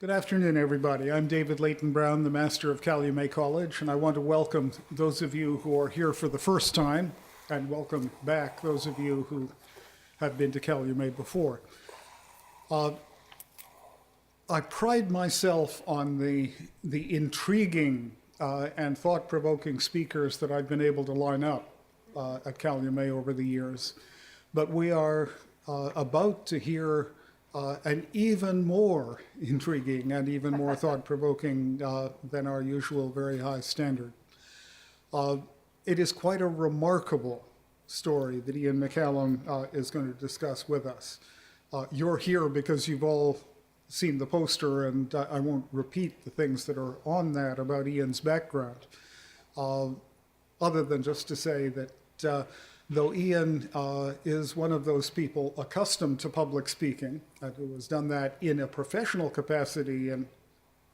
Good afternoon, everybody. I'm David Leighton Brown, the Master of Calumet College, and I want to welcome those of you who are here for the first time, and welcome back those of you who have been to Calumet before. I pride myself on the intriguing and thought-provoking speakers that I've been able to line up at Calumet over the years, but we are about to hear an even more intriguing and even more thought-provoking than our usual very high standard. It is quite a remarkable story that Ian McCallum is going to discuss with us. You're here because you've all seen the poster, and I won't repeat the things that are on that about Ian's background, other than just to say that though Ian is one of those people accustomed to public speaking, and who has done that in a professional capacity in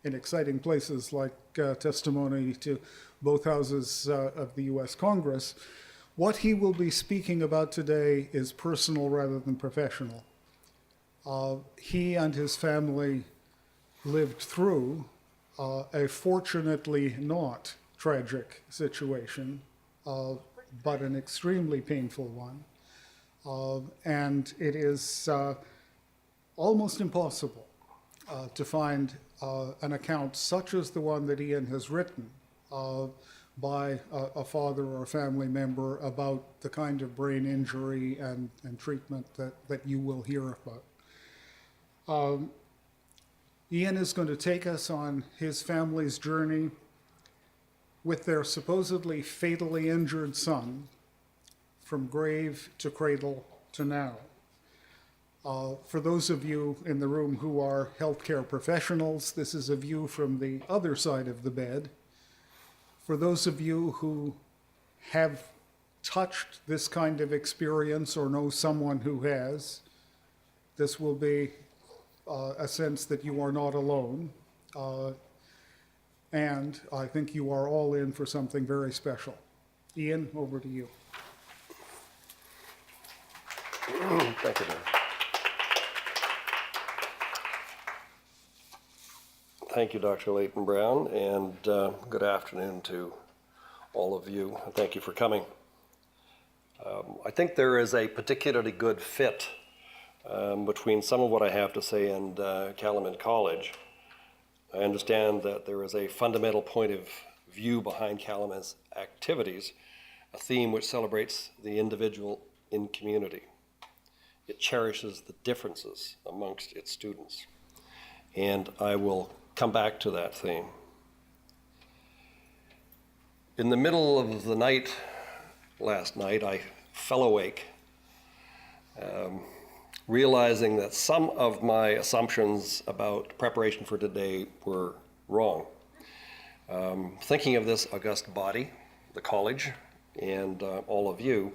exciting places like testimony to both houses of the US Congress, what he will be speaking about today is personal rather than professional. He and his family lived through a fortunately not tragic situation, but an extremely painful one. And it is almost impossible to find an account such as the one that Ian has written by a father or a family member about the kind of brain injury and treatment that you will hear about. Ian is going to take us on his family's journey with their supposedly fatally injured son, from grave to cradle to now. For those of you in the room who are healthcare professionals, this is a view from the other side of the bed. For those of you who have touched this kind of experience or know someone who has, this will be a sense that you are not alone. And I think you are all in for something very special. Ian, over to you. Thank you, Dan. Thank you, Dr. Leighton Brown, and good afternoon to all of you. Thank you for coming. I think there is a particularly good fit between some of what I have to say and Calumet College. I understand that there is a fundamental point of view behind Calumet's activities, a theme which celebrates the individual in community. It cherishes the differences amongst its students. And I will come back to that theme. In the middle of the night last night, I fell awake, realizing that some of my assumptions about preparation for today were wrong. Thinking of this august body, the college, and all of you,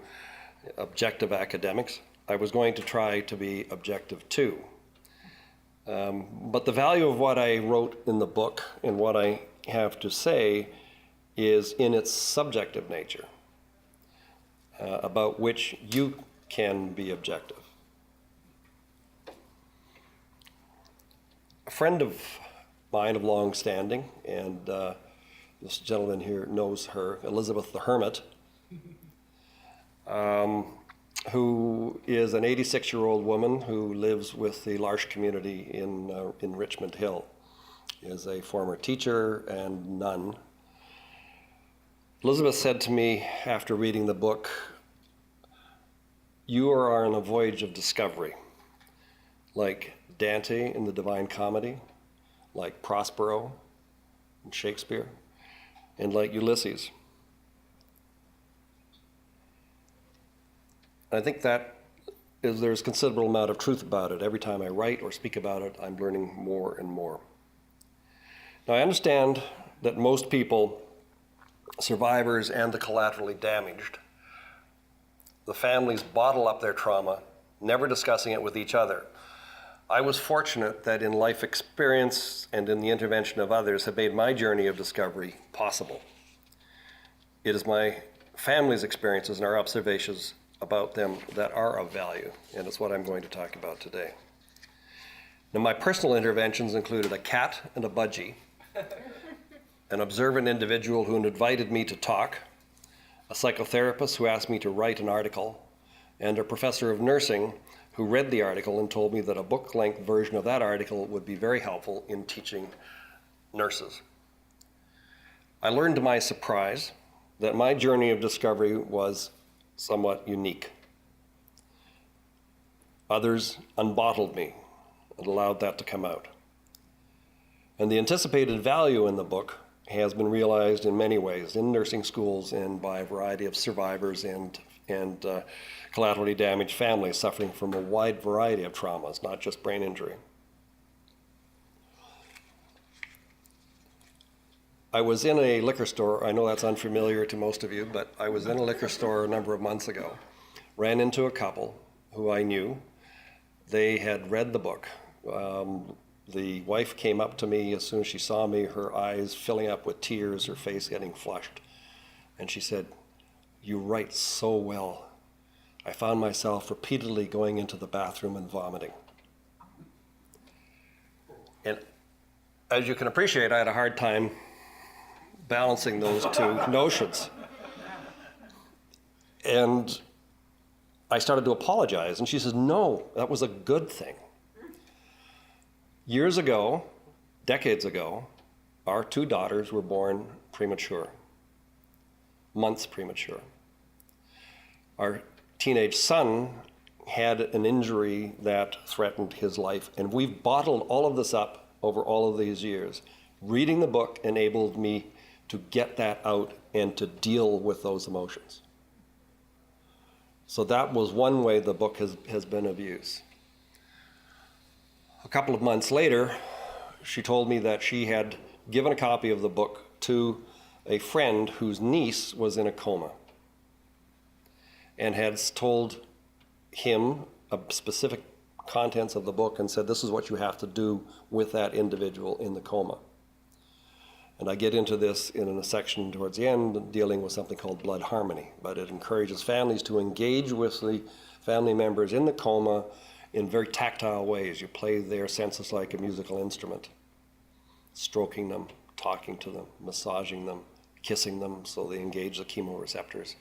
objective academics, I was going to try to be objective too. But the value of what I wrote in the book and what I have to say is in its subjective nature, about which you can be objective. A friend of mine of long standing, and this gentleman here knows her, Elizabeth the Hermit, who is an 86-year-old woman who lives with the L'Arche community in Richmond Hill, is a former teacher and nun. Elizabeth said to me after reading the book, "You are on a voyage of discovery, like Dante in the Divine Comedy, like Prospero in Shakespeare, and like Ulysses." I think there's a considerable amount of truth about it. Every time I write or speak about it, I'm learning more and more. Now, I understand that most people, survivors and the collaterally damaged, the families bottle up their trauma, never discussing it with each other. I was fortunate that in life experience and in the intervention of others have made my journey of discovery possible. It is my family's experiences and our observations about them that are of value, and it's what I'm going to talk about today. Now, my personal interventions included a cat and a budgie, an observant individual who invited me to talk, a psychotherapist who asked me to write an article, and a professor of nursing who read the article and told me that a book-length version of that article would be very helpful in teaching nurses. I learned to my surprise that my journey of discovery was somewhat unique. Others unbottled me and allowed that to come out. And the anticipated value in the book has been realized in many ways, in nursing schools and by a variety of survivors and collaterally damaged families suffering from a wide variety of traumas, not just brain injury. I was in a liquor store. I know that's unfamiliar to most of you, but I was in a liquor store a number of months ago. Ran into a couple who I knew. They had read the book. The wife came up to me as soon as she saw me, her eyes filling up with tears, her face getting flushed. And she said, "You write so well. I found myself repeatedly going into the bathroom and vomiting." And as you can appreciate, I had a hard time balancing those two notions. And I started to apologize, and she says, "No, that was a good thing." Years ago, decades ago, our two daughters were born premature, months premature. Our teenage son had an injury that threatened his life, and we've bottled all of this up over all of these years. Reading the book enabled me to get that out and to deal with those emotions. So that was one way the book has been of use. A couple of months later, she told me that she had given a copy of the book to a friend whose niece was in a coma and had told him specific contents of the book and said, "This is what you have to do with that individual in the coma." And I get into this in a section towards the end dealing with something called blood harmony, but it encourages families to engage with the family members in the coma in very tactile ways. You play their senses like a musical instrument, stroking them, talking to them, massaging them, kissing them so they engage the chemoreceptors.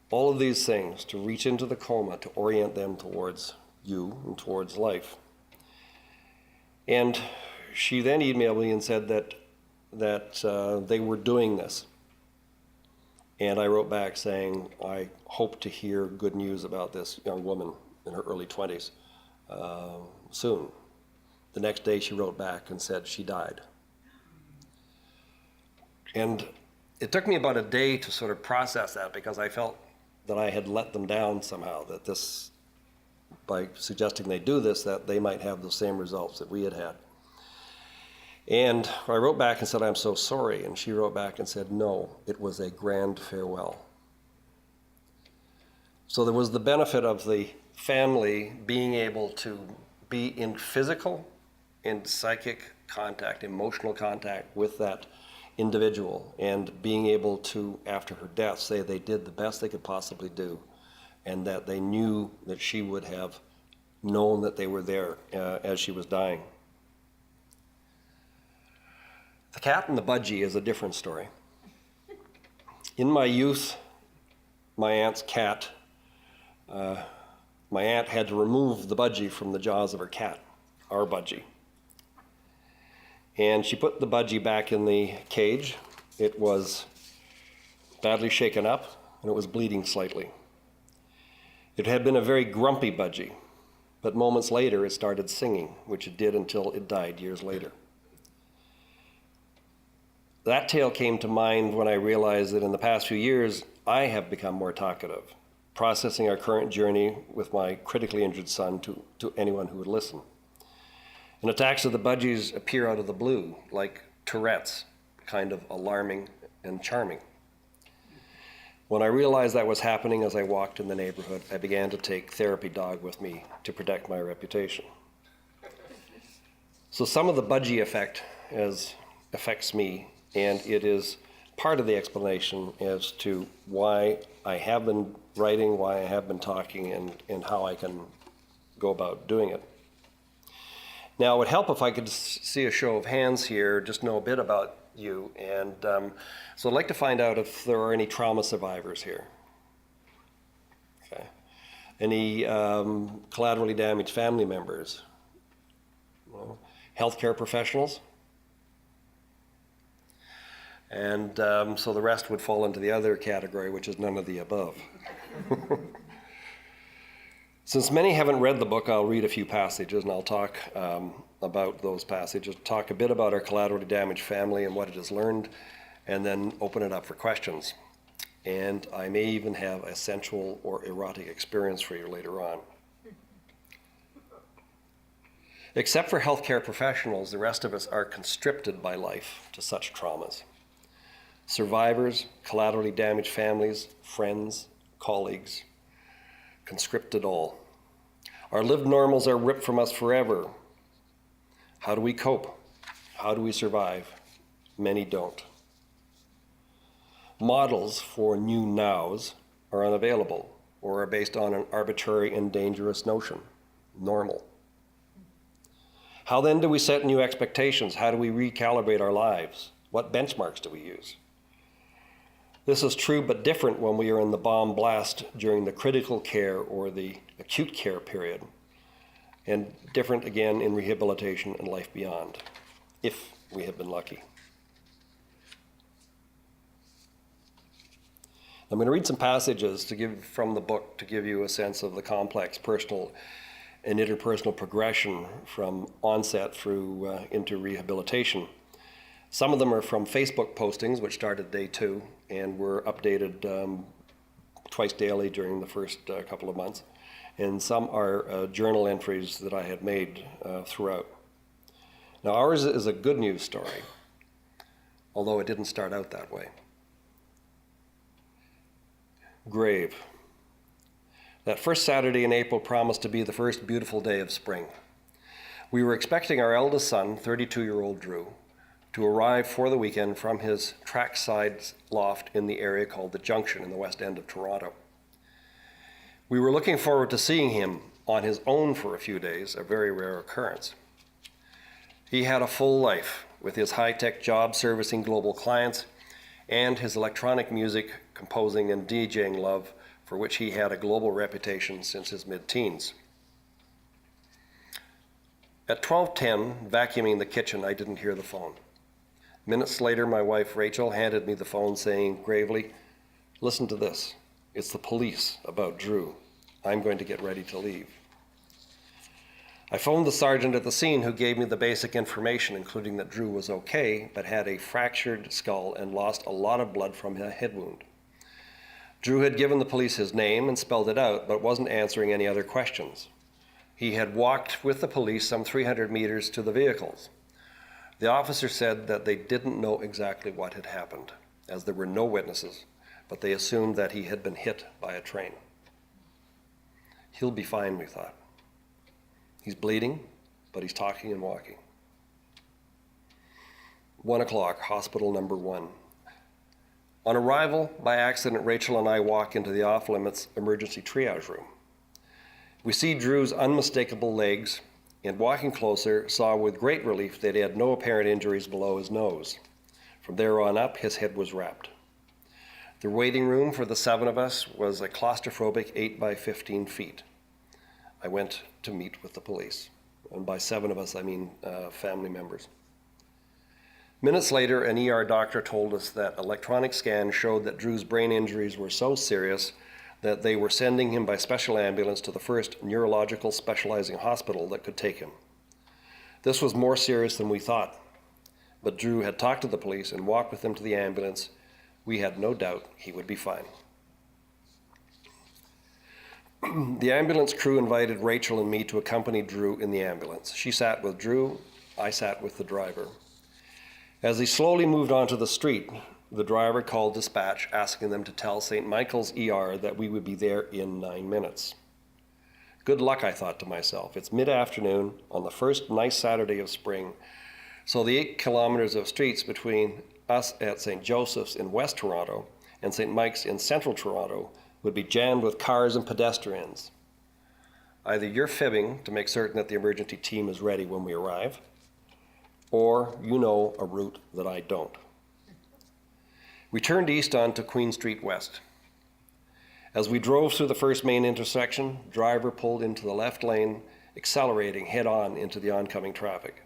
All of these things to reach into the coma, to orient them towards you and towards life. And she then emailed me and said that they were doing this. And I wrote back saying, "I hope to hear good news about this young woman in her early 20s soon." The next day she wrote back and said she died. And it took me about a day to sort of process that because I felt that I had let them down somehow, that this, by suggesting they do this, that they might have the same results that we had had. And I wrote back and said, "I'm so sorry." And she wrote back and said, "No, it was a grand farewell." So there was the benefit of the family being able to be in physical and psychic contact, emotional contact with that individual, and being able to, after her death, say they did the best they could possibly do, and that they knew that she would have known that they were there as she was dying. The cat and the budgie is a different story. In my youth, my aunt's cat, my aunt had to remove the budgie from the jaws of her cat, our budgie. And she put the budgie back in the cage. It was badly shaken up, and it was bleeding slightly. It had been a very grumpy budgie, but moments later it started singing, which it did until it died years later. That tale came to mind when I realized that in the past few years, I have become more talkative, processing our current journey with my critically injured son to anyone who would listen. And attacks of the budgies appear out of the blue, like Tourette's, kind of alarming and charming. When I realized that was happening as I walked in the neighborhood, I began to take therapy dog with me to protect my reputation. So some of the budgie effect affects me, and it is part of the explanation as to why I have been writing, why I have been talking, and how I can go about doing it. Now, it would help if I could see a show of hands here, just know a bit about you. And so I'd like to find out if there are any trauma survivors here. Okay. Any collaterally damaged family members? No. Healthcare professionals? And so the rest would fall into the other category, which is none of the above. Since many haven't read the book, I'll read a few passages and I'll talk about those passages, talk a bit about our collaterally damaged family and what it has learned, and then open it up for questions. And I may even have a sensual or erotic experience for you later on. Except for healthcare professionals, the rest of us are constricted by life to such traumas. Survivors, collaterally damaged families, friends, colleagues, conscripted all. Our lived normals are ripped from us forever. How do we cope? How do we survive? Many don't. Models for new nows are unavailable or are based on an arbitrary and dangerous notion, normal. How then do we set new expectations? How do we recalibrate our lives? What benchmarks do we use? This is true but different when we are in the bomb blast during the critical care or the acute care period, and different again in rehabilitation and life beyond, if we have been lucky. I'm going to read some passages from the book to give you a sense of the complex personal and interpersonal progression from onset through into rehabilitation. Some of them are from Facebook postings, which started day 2 and were updated twice daily during the first couple of months. And some are journal entries that I had made throughout. Now, ours is a good news story, although it didn't start out that way. Grave. That first Saturday in April promised to be the first beautiful day of spring. We were expecting our eldest son, 32-year-old Drew, to arrive for the weekend from his trackside loft in the area called the Junction in the west end of Toronto. We were looking forward to seeing him on his own for a few days, a very rare occurrence. He had a full life with his high-tech job servicing global clients and his electronic music composing and DJing love, for which he had a global reputation since his mid-teens. At 12:10, vacuuming the kitchen, I didn't hear the phone. Minutes later, my wife, Rachel, handed me the phone saying gravely, "Listen to this. It's the police about Drew. I'm going to get ready to leave." I phoned the sergeant at the scene who gave me the basic information, including that Drew was okay, but had a fractured skull and lost a lot of blood from a head wound. Drew had given the police his name and spelled it out, but wasn't answering any other questions. He had walked with the police some 300 meters to the vehicles. The officer said that they didn't know exactly what had happened, as there were no witnesses, but they assumed that he had been hit by a train. He'll be fine, we thought. He's bleeding, but he's talking and walking. 1 o'clock, hospital number 1. On arrival, by accident, Rachel and I walk into the off-limits emergency triage room. We see Drew's unmistakable legs, and walking closer, saw with great relief that he had no apparent injuries below his nose. From there on up, his head was wrapped. The waiting room for the 7 of us was a claustrophobic 8 by 15 feet. I went to meet with the police. And by 7 of us, I mean family members. Minutes later, an ER doctor told us that electronic scans showed that Drew's brain injuries were so serious that they were sending him by special ambulance to the first neurological specializing hospital that could take him. This was more serious than we thought, but Drew had talked to the police and walked with them to the ambulance. We had no doubt he would be fine. The ambulance crew invited Rachel and me to accompany Drew in the ambulance. She sat with Drew, I sat with the driver. As he slowly moved onto the street, the driver called dispatch, asking them to tell St. Michael's ER that we would be there in 9 minutes. Good luck, I thought to myself. It's mid-afternoon on the first nice Saturday of spring, so the 8 kilometers of streets between us at St. Joseph's in West Toronto and St. Mike's in Central Toronto would be jammed with cars and pedestrians. Either you're fibbing to make certain that the emergency team is ready when we arrive, or you know a route that I don't. We turned east onto Queen Street West. As we drove through the first main intersection, driver pulled into the left lane, accelerating head-on into the oncoming traffic.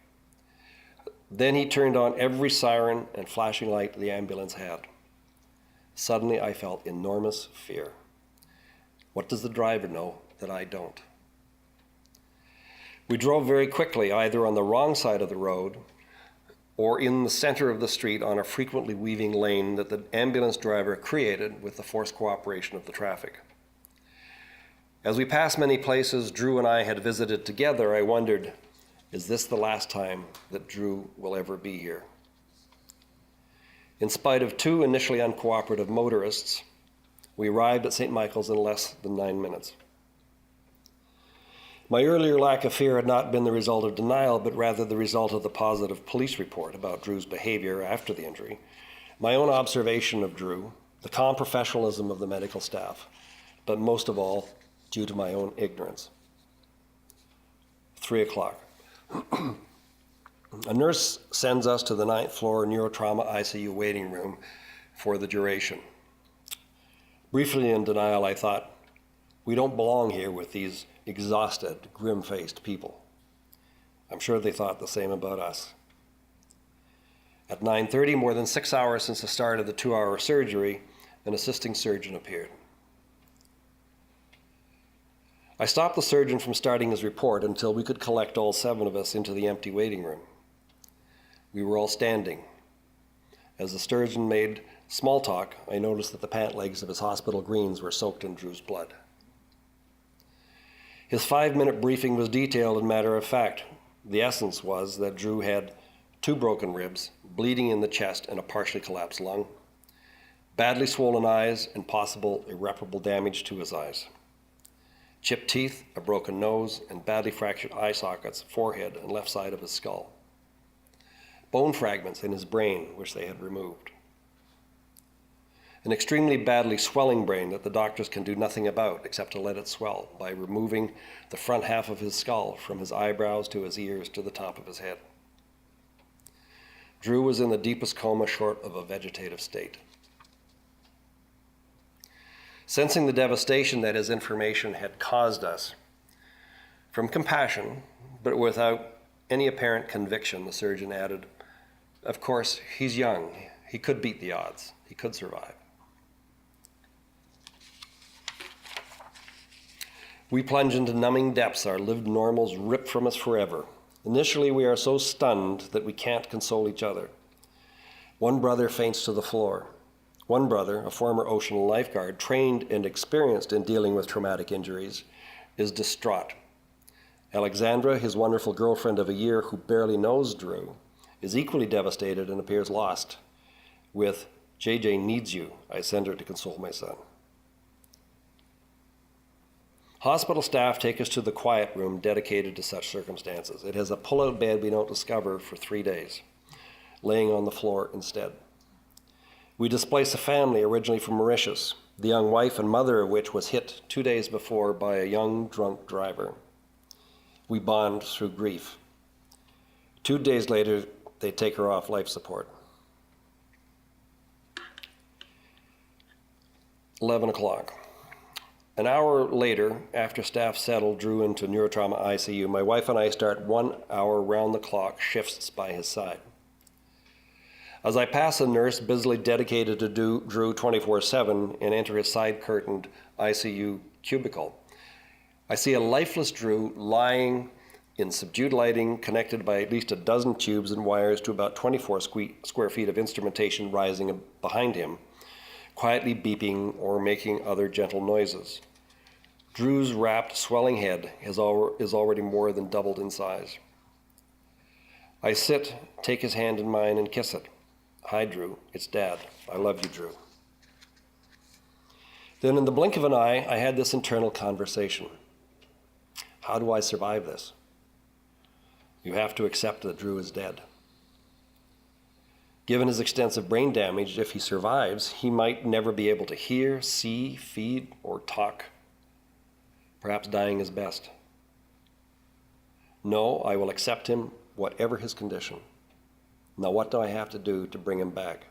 Then he turned on every siren and flashing light the ambulance had. Suddenly, I felt enormous fear. What does the driver know that I don't? We drove very quickly, either on the wrong side of the road or in the center of the street on a frequently weaving lane that the ambulance driver created with the forced cooperation of the traffic. As we passed many places Drew and I had visited together, I wondered, is this the last time that Drew will ever be here? In spite of 2 initially uncooperative motorists, we arrived at St. Michael's in less than 9 minutes. My earlier lack of fear had not been the result of denial, but rather the result of the positive police report about Drew's behavior after the injury, my own observation of Drew, the calm professionalism of the medical staff, but most of all, due to my own ignorance. 3 o'clock. A nurse sends us to the 9th floor neurotrauma ICU waiting room for the duration. Briefly in denial, I thought, we don't belong here with these exhausted, grim-faced people. I'm sure they thought the same about us. At 9:30, more than 6 hours since the start of the 2-hour surgery, an assisting surgeon appeared. I stopped the surgeon from starting his report until we could collect all 7 of us into the empty waiting room. We were all standing. As the surgeon made small talk, I noticed that the pant legs of his hospital greens were soaked in Drew's blood. His 5-minute briefing was detailed and matter of fact. The essence was that Drew had 2 broken ribs, bleeding in the chest, and a partially collapsed lung, badly swollen eyes, and possible irreparable damage to his eyes. Chipped teeth, a broken nose, and badly fractured eye sockets, forehead, and left side of his skull. Bone fragments in his brain, which they had removed. An extremely badly swelling brain that the doctors can do nothing about except to let it swell by removing the front half of his skull from his eyebrows to his ears to the top of his head. Drew was in the deepest coma short of a vegetative state. Sensing the devastation that his information had caused us, from compassion, but without any apparent conviction, the surgeon added, "Of course, he's young. He could beat the odds. He could survive." We plunge into numbing depths, our lived normals ripped from us forever. Initially, we are so stunned that we can't console each other. One brother faints to the floor. One brother, a former ocean lifeguard, trained and experienced in dealing with traumatic injuries, is distraught. Alexandra, his wonderful girlfriend of a year who barely knows Drew, is equally devastated and appears lost. With, "JJ needs you," I send her to console my son. Hospital staff take us to the quiet room dedicated to such circumstances. It has a pull-out bed we don't discover for 3 days, laying on the floor instead. We displace a family originally from Mauritius, the young wife and mother of which was hit 2 days before by a young drunk driver. We bond through grief. 2 days later, they take her off life support. 11 o'clock. An hour later, after staff settled Drew into neurotrauma ICU, my wife and I start 1-hour round-the-clock shifts by his side. As I pass a nurse busily dedicated to Drew 24/7 and enter his side-curtained ICU cubicle, I see a lifeless Drew lying in subdued lighting, connected by at least a dozen tubes and wires to about 24 square feet of instrumentation rising behind him, quietly beeping or making other gentle noises. Drew's wrapped, swelling head is already more than doubled in size. I sit, take his hand in mine, and kiss it. "Hi, Drew. It's Dad. I love you, Drew." Then in the blink of an eye, I had this internal conversation. How do I survive this? You have to accept that Drew is dead. Given his extensive brain damage, if he survives, he might never be able to hear, see, feed, or talk. Perhaps dying is best. No, I will accept him, whatever his condition. Now what do I have to do to bring him back?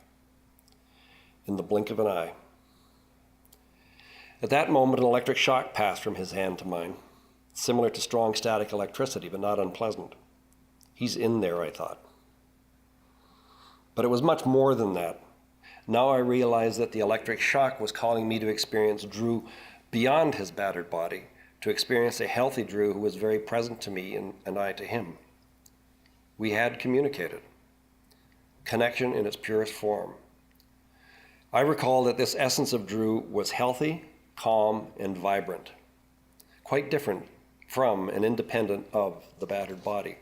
In the blink of an eye. At that moment, an electric shock passed from his hand to mine, similar to strong static electricity, but not unpleasant. He's in there, I thought. But it was much more than that. Now I realized that the electric shock was calling me to experience Drew beyond his battered body, to experience a healthy Drew who was very present to me and I to him. We had communicated. Connection in its purest form. I recall that this essence of Drew was healthy, calm, and vibrant, quite different from and independent of the battered body.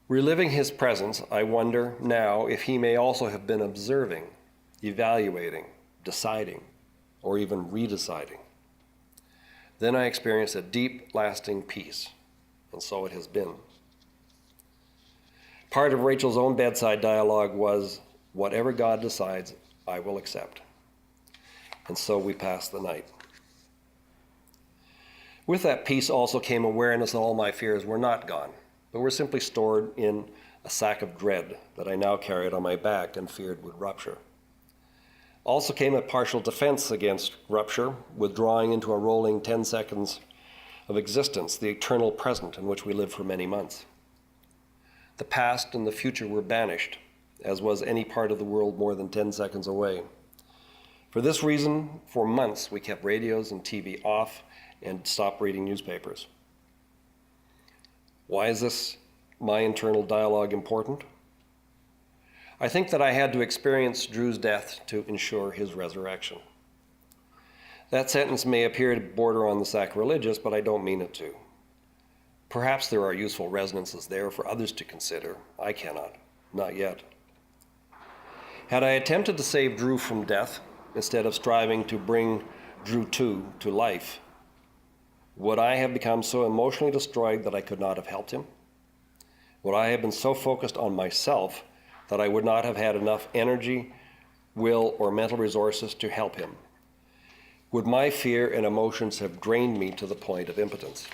Reliving his presence, I wonder now if he may also have been observing, evaluating, deciding, or even redeciding. Then I experienced a deep, lasting peace, and so it has been. Part of Rachel's own bedside dialogue was, whatever God decides, I will accept. And so we passed the night. With that peace also came awareness that all my fears were not gone, but were simply stored in a sack of dread that I now carried on my back and feared would rupture. Also came a partial defense against rupture, withdrawing into a rolling 10 seconds of existence, the eternal present in which we lived for many months. The past and the future were banished, as was any part of the world more than 10 seconds away. For this reason, for months, we kept radios and TV off and stopped reading newspapers. Why is this, my internal dialogue, important? I think that I had to experience Drew's death to ensure his resurrection. That sentence may appear to border on the sacrilegious, but I don't mean it to. Perhaps there are useful resonances there for others to consider. I cannot, not yet. Had I attempted to save Drew from death, instead of striving to bring Drew to life, would I have become so emotionally destroyed that I could not have helped him? Would I have been so focused on myself that I would not have had enough energy, will, or mental resources to help him? Would my fear and emotions have drained me to the point of impotence?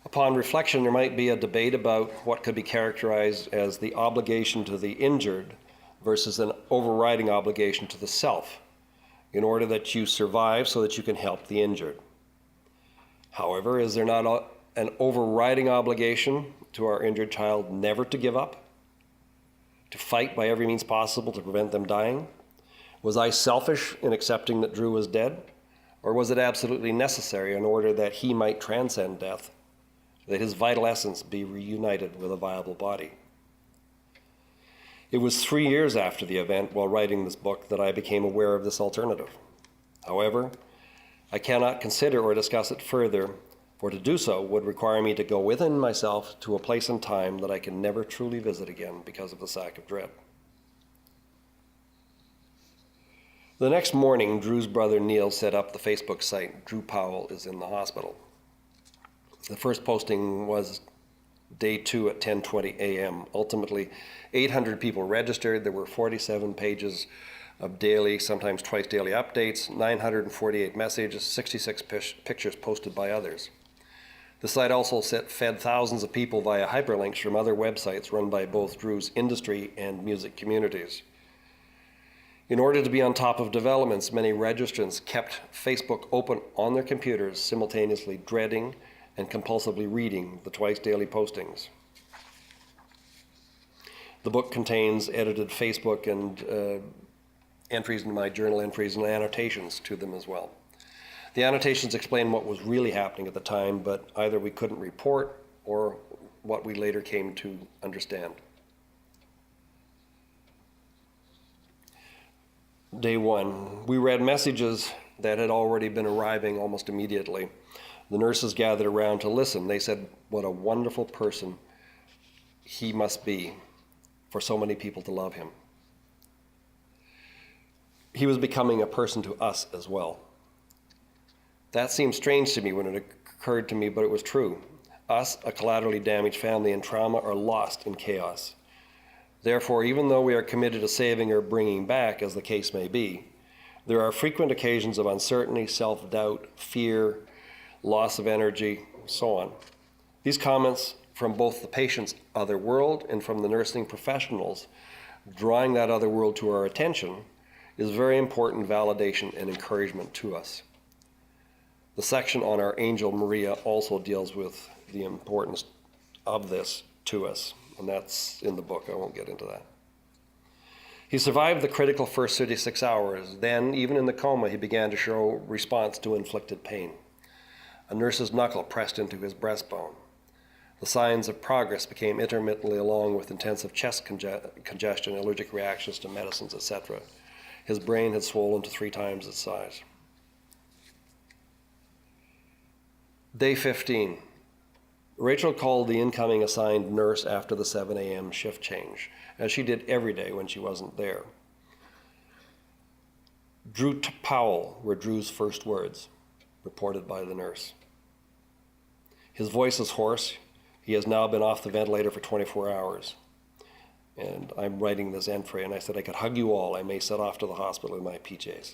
Upon reflection, there might be a debate about what could be characterized as the obligation to the injured versus an overriding obligation to the self, in order that you survive so that you can help the injured. However, is there not an overriding obligation to our injured child never to give up? To fight by every means possible to prevent them dying? Was I selfish in accepting that Drew was dead? Or was it absolutely necessary in order that he might transcend death, that his vital essence be reunited with a viable body? It was 3 years after the event, while writing this book, that I became aware of this alternative. However, I cannot consider or discuss it further, for to do so would require me to go within myself to a place and time that I can never truly visit again because of the sack of dread. The next morning, Drew's brother Neil set up the Facebook site, Drew Powell is in the hospital. The first posting was day 2 at 10:20 a.m. Ultimately, 800 people registered. There were 47 pages of daily, sometimes twice daily updates, 948 messages, 66 pictures posted by others. The site also fed thousands of people via hyperlinks from other websites run by both Drew's industry and music communities. In order to be on top of developments, many registrants kept Facebook open on their computers, simultaneously dreading and compulsively reading the twice daily postings. The book contains edited Facebook and entries in my journal entries and annotations to them as well. The annotations explain what was really happening at the time, but either we couldn't report or what we later came to understand. Day 1, we read messages that had already been arriving almost immediately. The nurses gathered around to listen. They said, what a wonderful person he must be for so many people to love him. He was becoming a person to us as well. That seemed strange to me when it occurred to me, but it was true. Us, a collaterally damaged family in trauma, are lost in chaos. Therefore, even though we are committed to saving or bringing back, as the case may be, there are frequent occasions of uncertainty, self-doubt, fear, loss of energy, so on. These comments from both the patient's other world and from the nursing professionals drawing that other world to our attention is very important validation and encouragement to us. The section on our angel Maria also deals with the importance of this to us, and that's in the book. I won't get into that. He survived the critical first 36 hours. Then, even in the coma, he began to show response to inflicted pain. A nurse's knuckle pressed into his breastbone. The signs of progress became intermittently along with intensive chest congestion, allergic reactions to medicines, etc. His brain had swollen to 3 times its size. Day 15. Rachel called the incoming assigned nurse after the 7 a.m. shift change, as she did every day when she wasn't there. Drew Powell were Drew's first words, reported by the nurse. His voice is hoarse. He has now been off the ventilator for 24 hours. And I'm writing this entry, and I said I could hug you all. I may set off to the hospital in my PJs.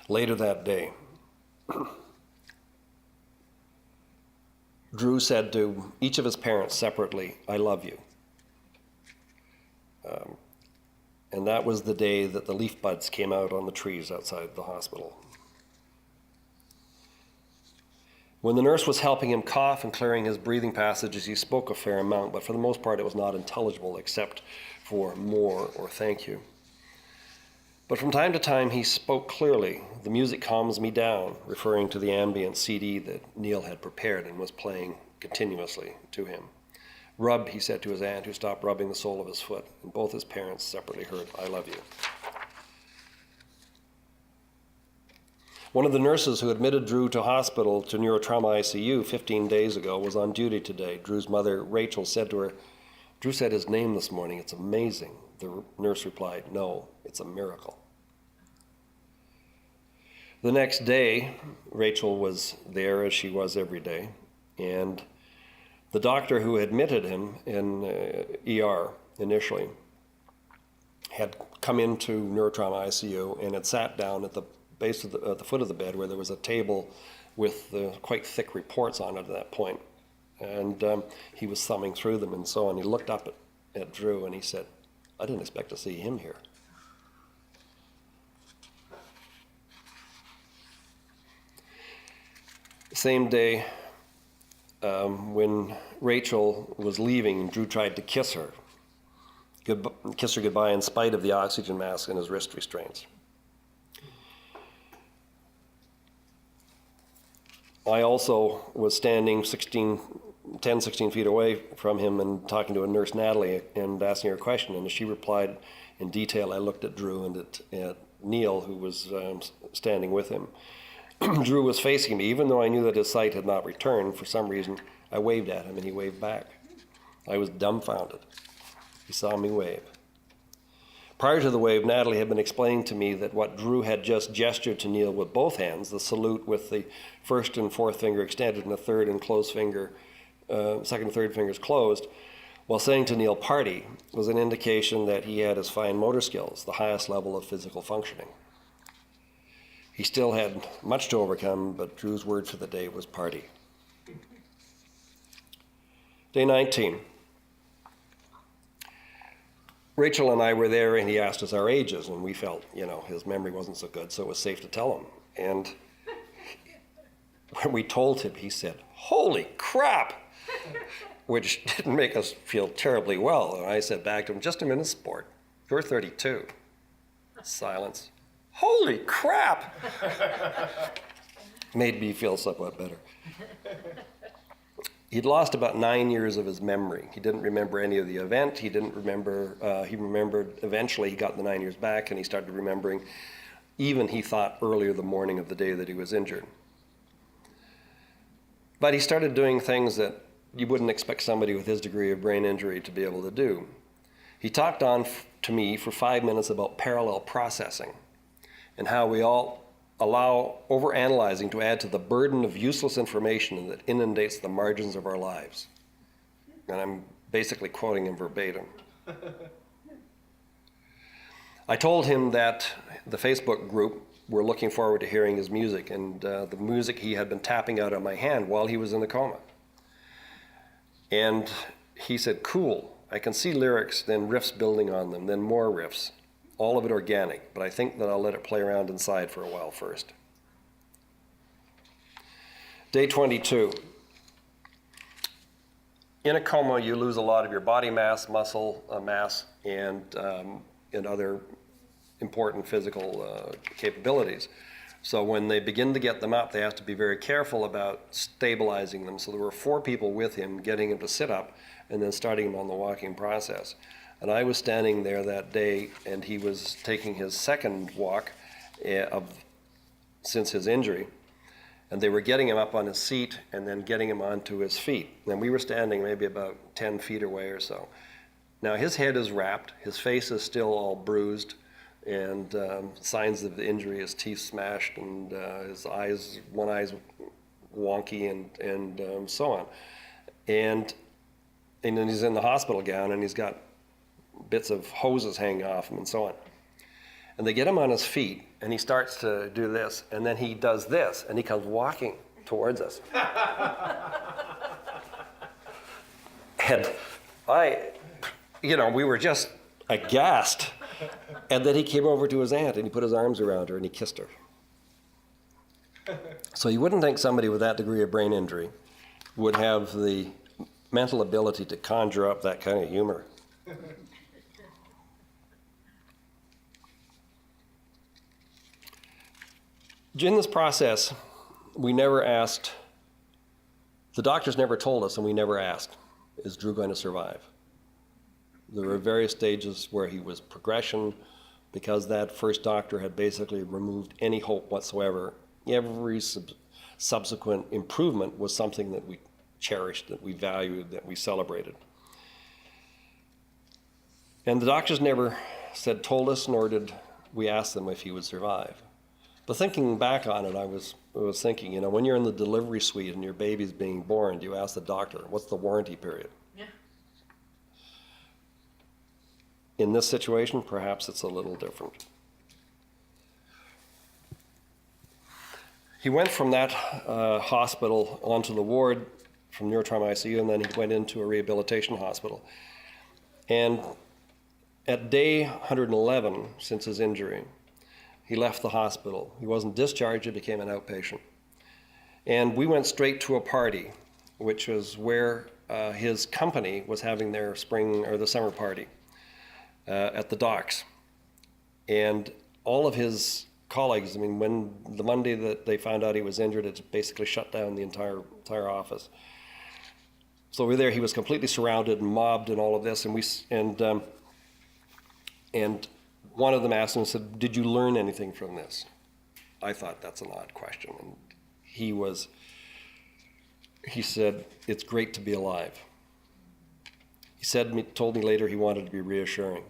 Later that day, Drew said to each of his parents separately, "I love you." And that was the day that the leaf buds came out on the trees outside the hospital. When the nurse was helping him cough and clearing his breathing passages, he spoke a fair amount, but for the most part it was not intelligible except for more or thank you. But from time to time he spoke clearly. "The music calms me down," referring to the ambient CD that Neil had prepared and was playing continuously to him. "Rub," he said to his aunt, who stopped rubbing the sole of his foot, and both his parents separately heard, "I love you." One of the nurses who admitted Drew to hospital to neurotrauma ICU 15 days ago was on duty today. Drew's mother, Rachel, said to her, "Drew said his name this morning. It's amazing." The nurse replied, "No, it's a miracle." The next day, Rachel was there as she was every day, and the doctor who admitted him in ER initially had come into neurotrauma ICU and had sat down at the base of at the foot of the bed where there was a table with quite thick reports on it at that point. And he was thumbing through them and so on. He looked up at Drew and he said, "I didn't expect to see him here." Same day, when Rachel was leaving, Drew tried to kiss her goodbye in spite of the oxygen mask and his wrist restraints. I also was standing 10, 16 feet away from him and talking to a nurse, Natalie, and asking her a question. And as she replied in detail, I looked at Drew and at Neil, who was standing with him. Drew was facing me. Even though I knew that his sight had not returned, for some reason, I waved at him and he waved back. I was dumbfounded. He saw me wave. Prior to the wave, Natalie had been explaining to me that what Drew had just gestured to Neil with both hands, the salute with the first and fourth finger extended and the third and closed finger, second and third fingers closed, while saying to Neil, "Party," was an indication that he had his fine motor skills, the highest level of physical functioning. He still had much to overcome, but Drew's word for the day was party. Day 19. Rachel and I were there, and he asked us our ages, and we felt, his memory wasn't so good, so it was safe to tell him. And when we told him, he said, "Holy crap," which didn't make us feel terribly well. And I said back to him, "Just a minute, sport. You're 32. Silence. "Holy crap." Made me feel somewhat better. He'd lost about 9 years of his memory. He didn't remember any of the event. He didn't remember, he remembered eventually he got the 9 years back and he started remembering even he thought earlier the morning of the day that he was injured. But he started doing things that you wouldn't expect somebody with his degree of brain injury to be able to do. He talked on to me for 5 minutes about parallel processing and how we all allow overanalyzing to add to the burden of useless information that inundates the margins of our lives. And I'm basically quoting him verbatim. I told him that the Facebook group were looking forward to hearing his music, and the music he had been tapping out on my hand while he was in the coma. And he said, cool, I can see lyrics, then riffs building on them, then more riffs, all of it organic, but I think that I'll let it play around inside for a while first. Day 22. In a coma, you lose a lot of your body mass, muscle mass, and other important physical capabilities. So when they begin to get them up, they have to be very careful about stabilizing them. So there were 4 people with him, getting him to sit up and then starting him on the walking process. And I was standing there that day, and he was taking his second walk since his injury. And they were getting him up on his seat and then getting him onto his feet. And we were standing maybe about 10 feet away or so. Now his head is wrapped, his face is still all bruised, and signs of the injury, his teeth smashed, and his eyes, one eye's wonky, and so on. And then he's in the hospital gown, and he's got bits of hoses hanging off him and so on. And they get him on his feet, and he starts to do this, and then he does this, and he comes walking towards us. And we were just aghast. And then he came over to his aunt, and he put his arms around her, and he kissed her. So you wouldn't think somebody with that degree of brain injury would have the mental ability to conjure up that kind of humor. In this process, we never asked, the doctors never told us, and we never asked, is Drew going to survive? There were various stages where he was progression, because that first doctor had basically removed any hope whatsoever. Every subsequent improvement was something that we cherished, that we valued, that we celebrated. And the doctors never told us, nor did we ask them if he would survive. But thinking back on it, I was thinking, when you're in the delivery suite and your baby's being born, do you ask the doctor, what's the warranty period? Yeah. In this situation, perhaps it's a little different. He went from that hospital onto the ward from neurotrauma ICU, and then he went into a rehabilitation hospital. And at day 111 since his injury, he left the hospital. He wasn't discharged, he became an outpatient. And we went straight to a party, which was where his company was having their spring or the summer party at the docks. And all of his colleagues, when the Monday that they found out he was injured, it basically shut down the entire office. So over there, he was completely surrounded and mobbed and all of this, and one of them asked him and said, did you learn anything from this? I thought that's an odd question. And he said, it's great to be alive. He told me later he wanted to be reassuring.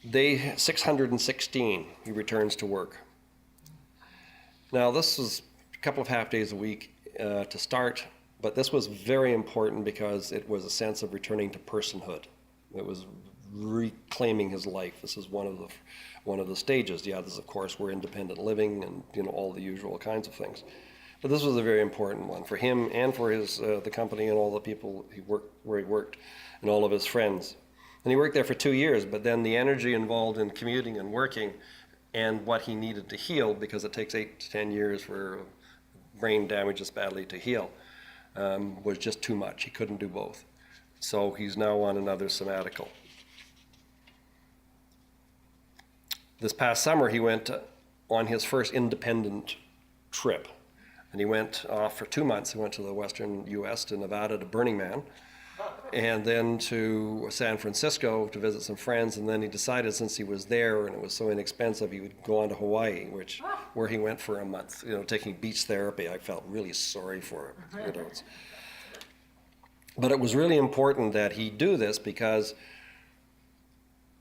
Day 616, he returns to work. Now this was a couple of half days a week to start, but this was very important because it was a sense of returning to personhood. It was reclaiming his life. This is one of the stages. The others, of course, were independent living and all the usual kinds of things. But this was a very important one for him and for his the company and all the people where he worked and all of his friends. And he worked there for 2 years, but then the energy involved in commuting and working and what he needed to heal, because it takes 8 to 10 years for brain damage this badly to heal, was just too much. He couldn't do both. So he's now on another sabbatical. This past summer, he went on his first independent trip. And he went off for 2 months. He went to the western U.S., to Nevada, to Burning Man, and then to San Francisco to visit some friends. And then he decided, since he was there and it was so inexpensive, he would go on to Hawaii, where he went for a month, taking beach therapy. I felt really sorry for him. But it was really important that he do this, because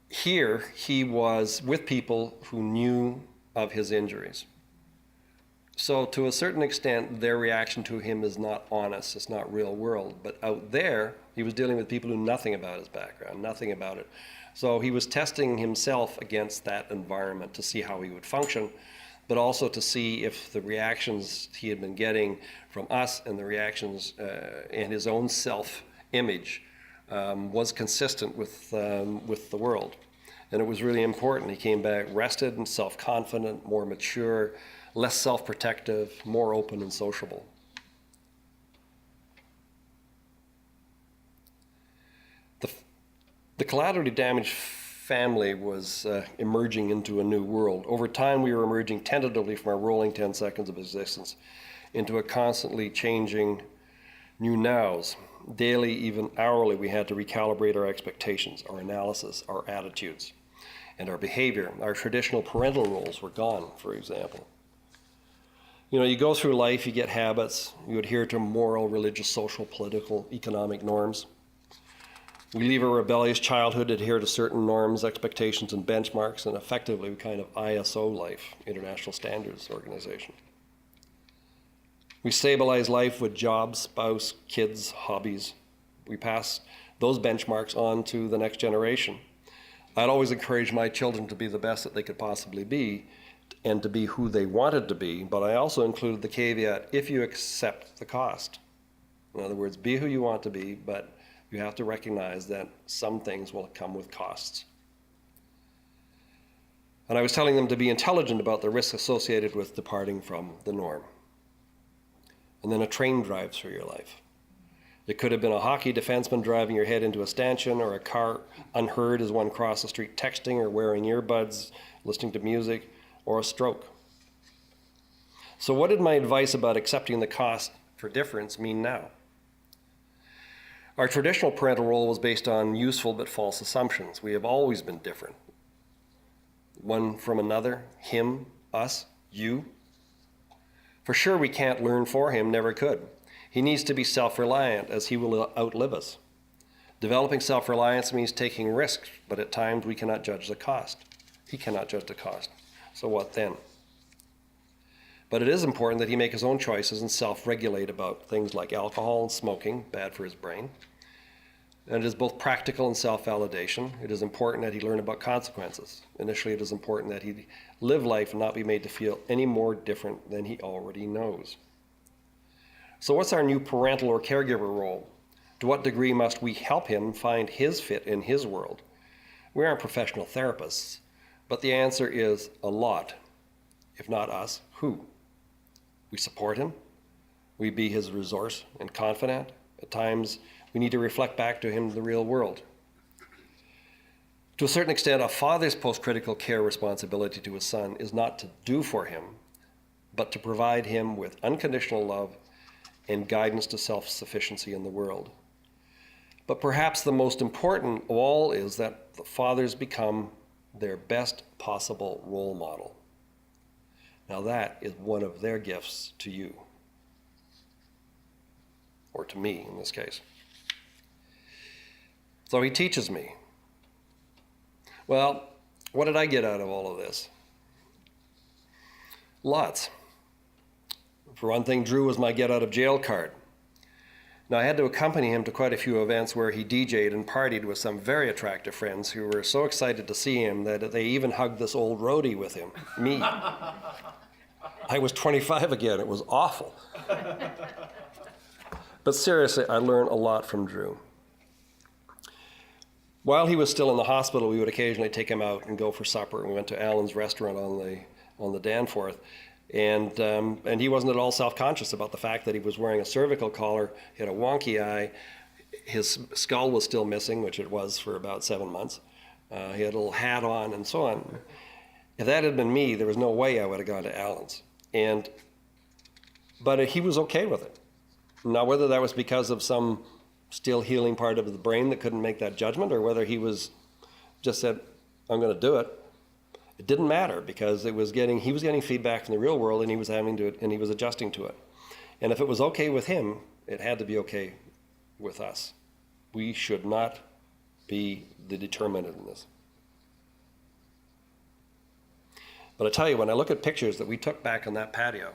here he was with people who knew of his injuries. So to a certain extent, their reaction to him is not honest, it's not real world. But out there, he was dealing with people who knew nothing about his background, nothing about it. So he was testing himself against that environment to see how he would function, but also to see if the reactions he had been getting from us and the reactions in his own self-image was consistent with the world. And it was really important. He came back rested and self-confident, more mature, less self-protective, more open and sociable. The collaterally damaged family was emerging into a new world. Over time, we were emerging tentatively from our rolling 10 seconds of existence into a constantly changing new nows. Daily, even hourly, we had to recalibrate our expectations, our analysis, our attitudes, and our behavior. Our traditional parental roles were gone, for example. You know, you go through life, you get habits, you adhere to moral, religious, social, political, economic norms. We leave a rebellious childhood, adhere to certain norms, expectations, and benchmarks, and effectively we kind of ISO life, International Standards Organization. We stabilize life with jobs, spouse, kids, hobbies. We pass those benchmarks on to the next generation. I'd always encourage my children to be the best that they could possibly be and to be who they wanted to be, but I also included the caveat, if you accept the cost. In other words, be who you want to be, but you have to recognize that some things will come with costs. And I was telling them to be intelligent about the risks associated with departing from the norm. And then a train drives through your life. It could have been a hockey defenseman driving your head into a stanchion, or a car unheard as one crossed the street texting or wearing earbuds, listening to music, or a stroke. So what did my advice about accepting the cost for difference mean now? Our traditional parental role was based on useful but false assumptions. We have always been different. One from another, him, us, you. For sure we can't learn for him, never could. He needs to be self-reliant, as he will outlive us. Developing self-reliance means taking risks, but at times we cannot judge the cost. He cannot judge the cost. So what then? But it is important that he make his own choices and self-regulate about things like alcohol and smoking, bad for his brain. And it is both practical and self-validation. It is important that he learn about consequences. Initially, it is important that he live life and not be made to feel any more different than he already knows. So what's our new parental or caregiver role? To what degree must we help him find his fit in his world? We aren't professional therapists, but the answer is a lot. If not us, who? We support him. We be his resource and confidant. At times, we need to reflect back to him the real world. To a certain extent, a father's post-critical care responsibility to his son is not to do for him, but to provide him with unconditional love and guidance to self-sufficiency in the world. But perhaps the most important of all is that the fathers become their best possible role model. Now that is one of their gifts to you, or to me in this case. So he teaches me. Well, what did I get out of all of this? Lots. For one thing, Drew was my get out of jail card. Now, I had to accompany him to quite a few events where he DJ'd and partied with some very attractive friends who were so excited to see him that they even hugged this old roadie with him, me. I was 25 again. It was awful. But seriously, I learned a lot from Drew. While he was still in the hospital, we would occasionally take him out and go for supper. And we went to Alan's restaurant on the Danforth. And he wasn't at all self-conscious about the fact that he was wearing a cervical collar, he had a wonky eye, his skull was still missing, which it was for about 7 months. He had a little hat on and so on. If that had been me, there was no way I would have gone to Alan's. But he was okay with it. Now, whether that was because of some still healing part of the brain that couldn't make that judgment, or whether he was just said, I'm going to do it, it didn't matter, because he was getting feedback from the real world, and he was adjusting to it. And if it was okay with him, it had to be okay with us. We should not be the determinant in this. But I tell you, when I look at pictures that we took back on that patio,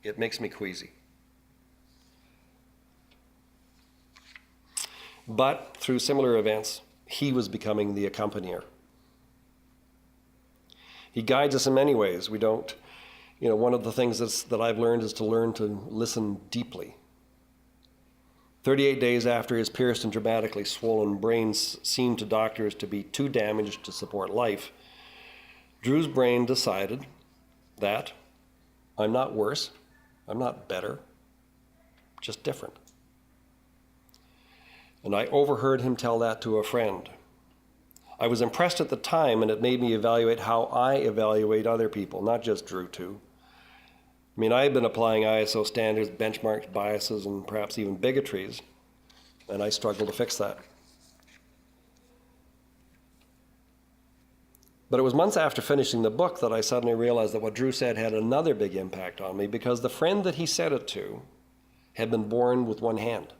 It makes me queasy. But through similar events, he was becoming the accompanier. He guides us in many ways. We don't, one of the things that I've learned is to learn to listen deeply. 38 days after his pierced and dramatically swollen brain seemed to doctors to be too damaged to support life, Drew's brain decided that I'm not worse, I'm not better, just different. And I overheard him tell that to a friend. I was impressed at the time, and it made me evaluate how I evaluate other people, not just Drew too. I mean, I had been applying ISO standards, benchmarks, biases, and perhaps even bigotries, and I struggled to fix that. But it was months after finishing the book that I suddenly realized that what Drew said had another big impact on me, because the friend that he said it to had been born with one hand.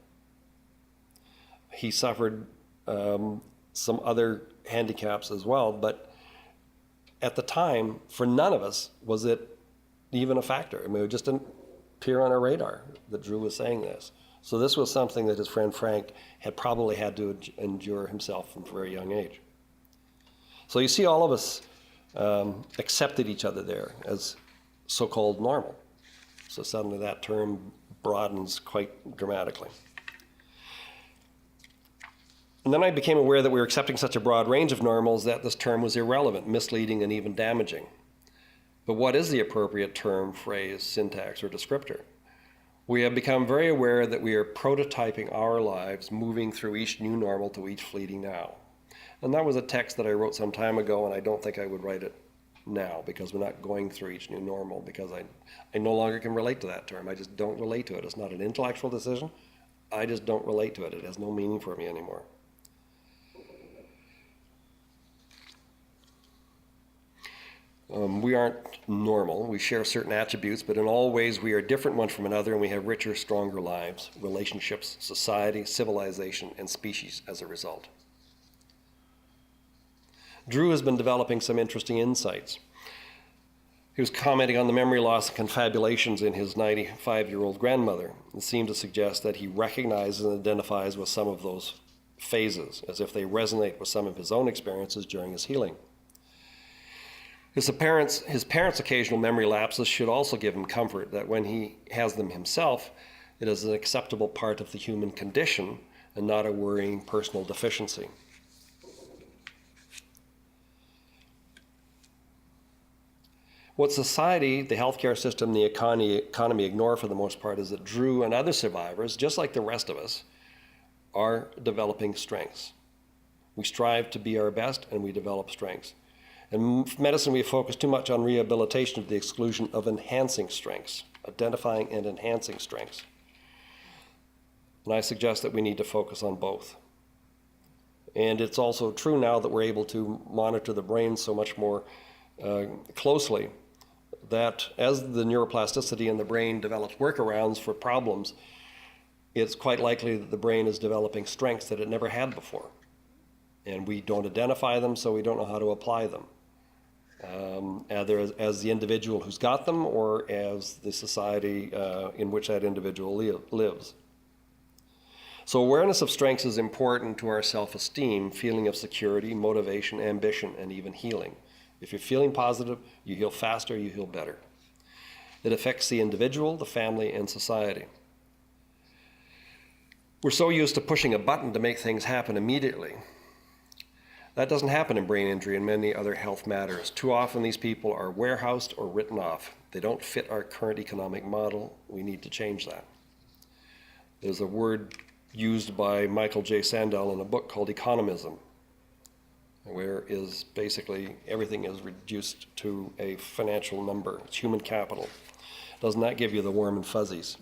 He suffered some other handicaps as well, but at the time, for none of us was it even a factor. I mean, it just didn't appear on our radar that Drew was saying this. So this was something that his friend Frank had probably had to endure himself from a very young age. So you see, all of us accepted each other there as so-called normal. So suddenly that term broadens quite dramatically. And then I became aware that we were accepting such a broad range of normals that this term was irrelevant, misleading, and even damaging. But what is the appropriate term, phrase, syntax, or descriptor? We have become very aware that we are prototyping our lives, moving through each new normal to each fleeting now. And that was a text that I wrote some time ago, and I don't think I would write it now, because we're not going through each new normal, because I no longer can relate to that term. I just don't relate to it. It's not an intellectual decision. I just don't relate to it. It has no meaning for me anymore. We aren't normal. We share certain attributes, but in all ways we are different one from another, and we have richer, stronger lives, relationships, society, civilization, and species as a result. Drew has been developing some interesting insights. He was commenting on the memory loss and confabulations in his 95-year-old grandmother, and seemed to suggest that he recognizes and identifies with some of those phases, as if they resonate with some of his own experiences during his healing. His parents' occasional memory lapses should also give him comfort that when he has them himself, it is an acceptable part of the human condition and not a worrying personal deficiency. What society, the healthcare system, the economy ignore for the most part is that Drew and other survivors, just like the rest of us, are developing strengths. We strive to be our best, and we develop strengths. In medicine, we focus too much on rehabilitation to the exclusion of enhancing strengths, identifying and enhancing strengths. And I suggest that we need to focus on both. And it's also true now that we're able to monitor the brain so much more closely, that as the neuroplasticity in the brain develops workarounds for problems, it's quite likely that the brain is developing strengths that it never had before. And we don't identify them, so we don't know how to apply them, either as the individual who's got them or as the society in which that individual lives. So awareness of strengths is important to our self-esteem, feeling of security, motivation, ambition, and even healing. If you're feeling positive, you heal faster, you heal better. It affects the individual, the family, and society. We're so used to pushing a button to make things happen immediately. That doesn't happen in brain injury and many other health matters. Too often these people are warehoused or written off. They don't fit our current economic model. We need to change that. There's a word used by Michael J. Sandel in a book called economism, where is basically everything is reduced to a financial number. It's human capital. Doesn't that give you the warm and fuzzies?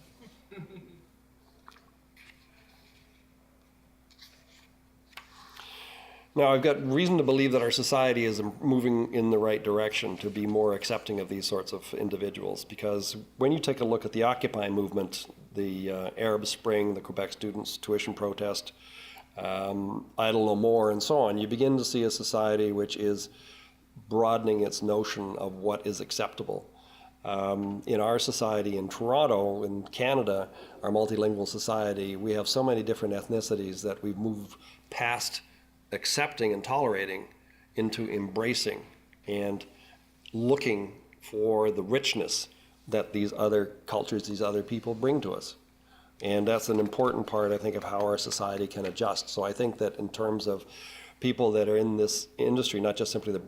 Now, I've got reason to believe that our society is moving in the right direction to be more accepting of these sorts of individuals, because when you take a look at the Occupy movement, the Arab Spring, the Quebec students' tuition protest, Idle No More, and so on, you begin to see a society which is broadening its notion of what is acceptable. In our society in Toronto, in Canada, our multilingual society, we have so many different ethnicities that we've moved past accepting and tolerating into embracing and looking for the richness that these other cultures, these other people bring to us. And that's an important part, I think, of how our society can adjust. So I think that in terms of people that are in this industry, not just simply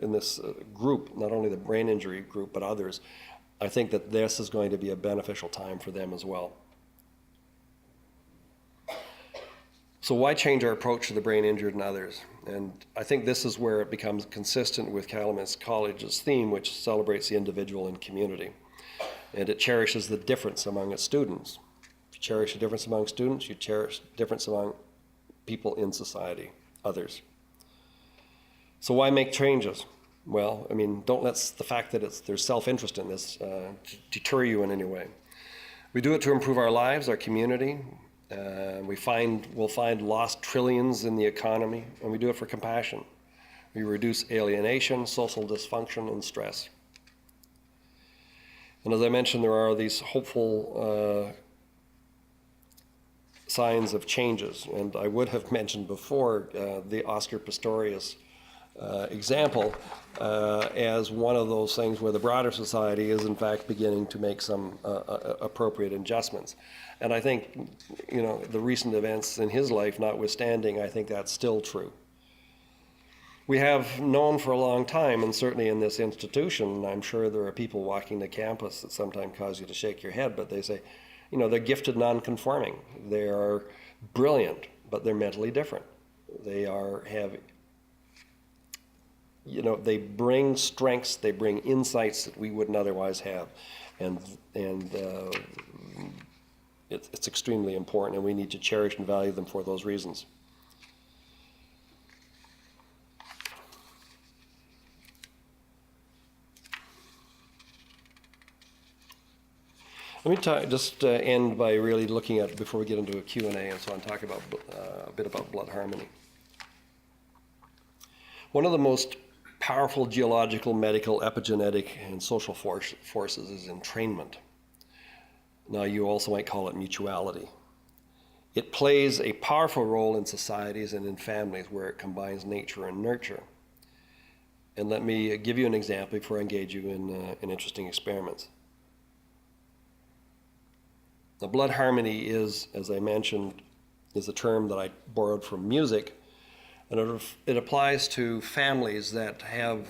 in this group, not only the brain injury group, but others, I think that this is going to be a beneficial time for them as well. So why change our approach to the brain injured and others? And I think this is where it becomes consistent with Calumet College's theme, which celebrates the individual and community. And it cherishes the difference among its students. If you cherish the difference among students, you cherish the difference among people in society, others. So why make changes? Well, I mean, don't let the fact that there's self-interest in this deter you in any way. We do it to improve our lives, our community. We'll find lost trillions in the economy, and we do it for compassion. We reduce alienation, social dysfunction, and stress. And as I mentioned, there are these hopeful signs of changes. And I would have mentioned before the Oscar Pistorius example as one of those things where the broader society is in fact beginning to make some appropriate adjustments. And I think, you know, the recent events in his life notwithstanding, I think that's still true. We have known for a long time, and certainly in this institution, I'm sure there are people walking the campus that sometimes cause you to shake your head, but they say, you know, they're gifted non-conforming. They are brilliant, but they're mentally different. They bring strengths, they bring insights that we wouldn't otherwise have. And it's extremely important, and we need to cherish and value them for those reasons. Let me just end by really looking at, before we get into a Q&A and so on, talk about a bit about blood harmony. One of the most powerful geological, medical, epigenetic, and social forces is entrainment. Now, you also might call it mutuality. It plays a powerful role in societies and in families where it combines nature and nurture. And let me give you an example before I engage you in interesting experiments. Now, blood harmony is, as I mentioned, is a term that I borrowed from music, and it applies to families that have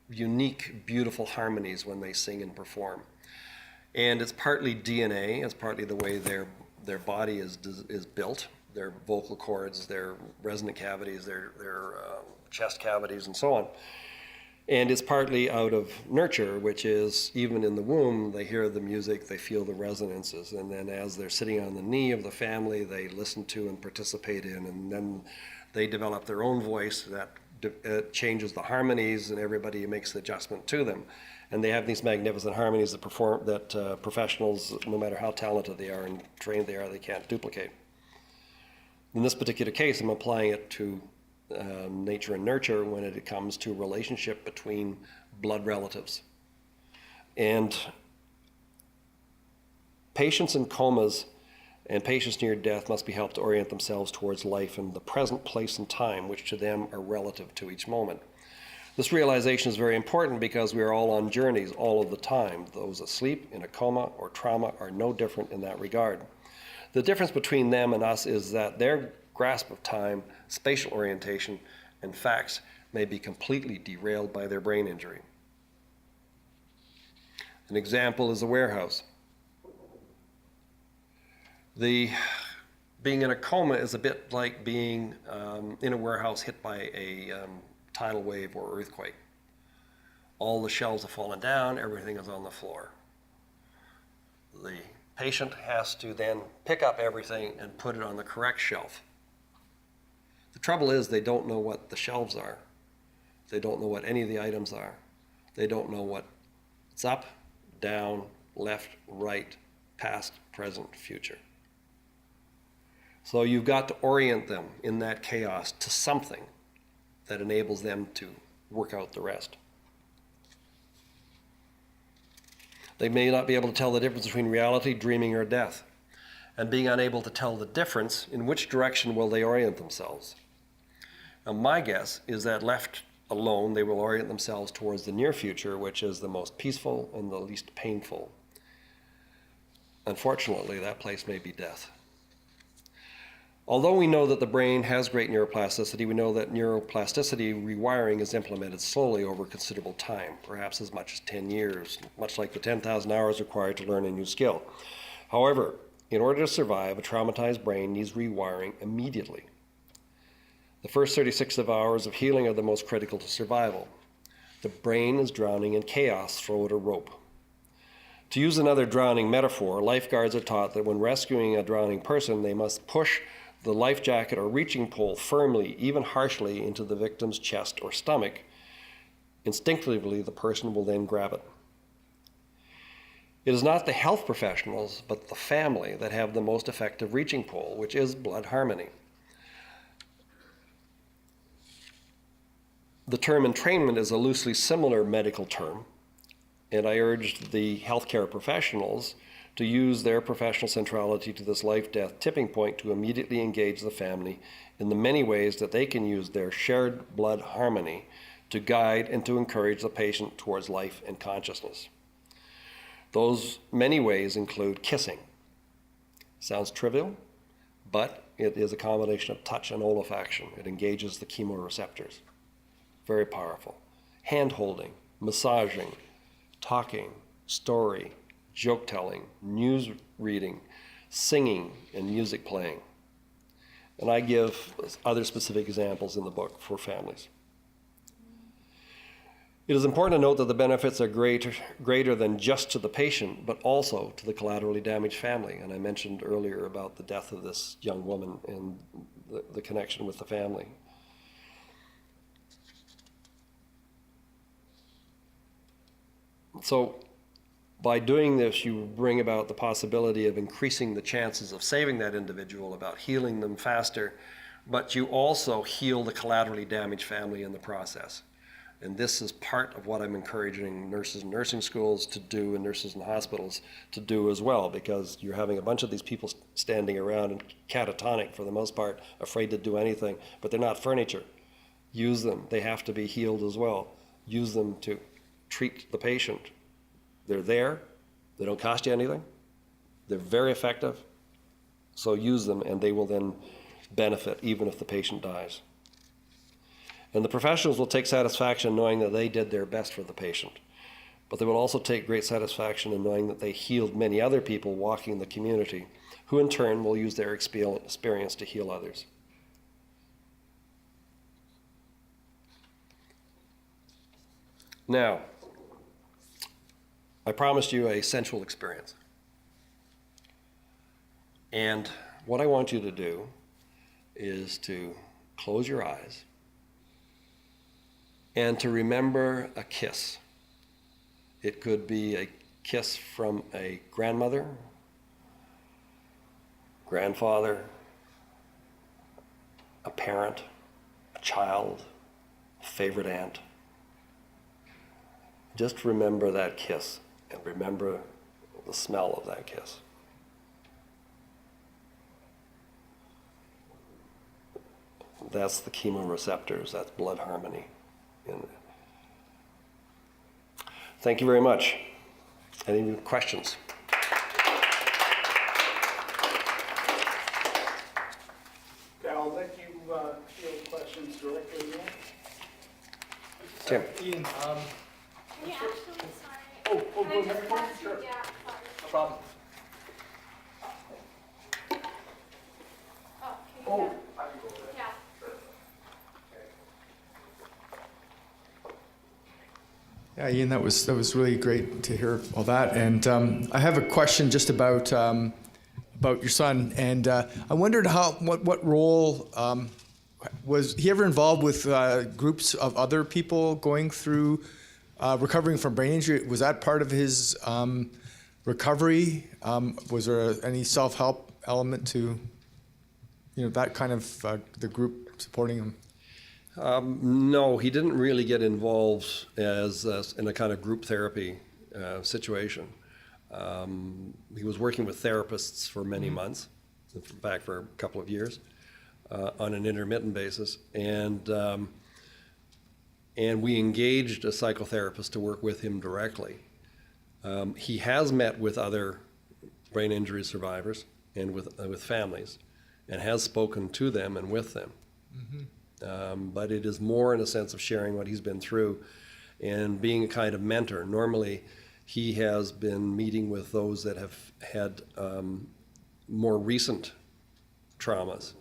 unique, beautiful harmonies when they sing and perform. And it's partly DNA, it's partly the way their body is built, their vocal cords, their resonant cavities, their chest cavities, and so on. And it's partly out of nurture, which is even in the womb, they hear the music, they feel the resonances, and then as they're sitting on the knee of the family, they listen to and participate in, and then they develop their own voice that changes the harmonies, and everybody makes the adjustment to them. And they have these magnificent harmonies that professionals, no matter how talented they are and trained they are, they can't duplicate. In this particular case, I'm applying it to nature and nurture when it comes to relationship between blood relatives. And patients in comas and patients near death must be helped to orient themselves towards life and the present place and time, which to them are relative to each moment. This realization is very important because we are all on journeys all of the time. Those asleep, in a coma, or trauma are no different in that regard. The difference between them and us is that their grasp of time, spatial orientation, and facts may be completely derailed by their brain injury. An example is a warehouse. Being in a coma is a bit like being in a warehouse hit by a tidal wave or earthquake. All the shelves have fallen down, everything is on the floor. The patient has to then pick up everything and put it on the correct shelf. The trouble is they don't know what the shelves are. They don't know what any of the items are. They don't know what's up, down, left, right, past, present, future. So you've got to orient them in that chaos to something that enables them to work out the rest. They may not be able to tell the difference between reality, dreaming, or death. And being unable to tell the difference, in which direction will they orient themselves? Now, my guess is that left alone, they will orient themselves towards the near future, which is the most peaceful and the least painful. Unfortunately, that place may be death. Although we know that the brain has great neuroplasticity, we know that neuroplasticity rewiring is implemented slowly over considerable time, perhaps as much as 10 years, much like the 10,000 hours required to learn a new skill. However, in order to survive, a traumatized brain needs rewiring immediately. The first 36 hours of healing are the most critical to survival. The brain is drowning in chaos, throw it a rope. To use another drowning metaphor, lifeguards are taught that when rescuing a drowning person, they must push the life jacket or reaching pole firmly, even harshly, into the victim's chest or stomach. Instinctively, the person will then grab it. It is not the health professionals, but the family that have the most effective reaching pole, which is blood harmony. The term entrainment is a loosely similar medical term, and I urged the healthcare professionals to use their professional centrality to this life-death tipping point to immediately engage the family in the many ways that they can use their shared blood harmony to guide and to encourage the patient towards life and consciousness. Those many ways include kissing. Sounds trivial, but it is a combination of touch and olfaction. It engages the chemoreceptors. Very powerful. Hand-holding, massaging, talking, story, joke-telling, news reading, singing, and music playing. And I give other specific examples in the book for families. It is important to note that the benefits are greater than just to the patient, but also to the collaterally damaged family. And I mentioned earlier about the death of this young woman and the connection with the family. So by doing this, you bring about the possibility of increasing the chances of saving that individual, about healing them faster, but you also heal the collaterally damaged family in the process. And this is part of what I'm encouraging nurses in nursing schools to do and nurses in hospitals to do as well, because you're having a bunch of these people standing around and catatonic for the most part, afraid to do anything, but they're not furniture. Use them. They have to be healed as well. Use them to treat the patient. They're there. They don't cost you anything. They're very effective. So use them, and they will then benefit even if the patient dies. And the professionals will take satisfaction knowing that they did their best for the patient. But they will also take great satisfaction in knowing that they healed many other people walking in the community, who in turn will use their experience to heal others. Now, I promised you a sensual experience. And what I want you to do is to close your eyes and to remember a kiss. It could be a kiss from a grandmother, grandfather, a parent, a child, a favorite aunt. Just remember that kiss and remember the smell of that kiss. That's the chemoreceptors, that's blood harmony. Thank you very much. Any questions? I'll let you field questions directly now. Tim. Ian, Can you actually, sorry. Oh, Can I go just ahead. pass you? Sure. Yeah, sorry. no problem. Oh, can you Oh, go? I can go with that. Yeah. Yeah, Ian, that was really great to hear all that. And I have a question just about your son. And I wondered what role was he ever involved with groups of other people going through recovering from brain injury? Was that part of his recovery? Was there any self-help element to that kind of the group supporting him? No, he didn't really get involved as in a kind of group therapy situation. He was working with therapists for many months, in fact, for a couple of years, on an intermittent basis. And we engaged a psychotherapist to work with him directly. He has met with other brain injury survivors and with families, and has spoken to them and with them. But it is more in a sense of sharing what he's been through and being a kind of mentor. Normally, he has been meeting with those that have had more recent traumas.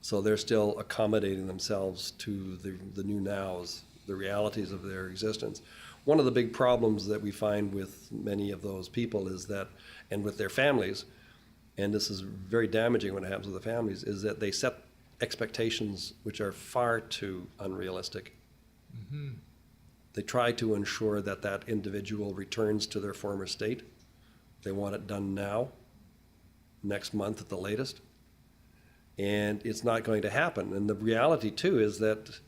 So they're still accommodating themselves to the new nows, the realities of their existence. One of the big problems that we find with many of those people is that, and with their families, and this is very damaging when it happens with the families, is that they set expectations which are far too unrealistic. They try to ensure that that individual returns to their former state. They want it done now, next month at the latest. And it's not going to happen. And the reality, too, is that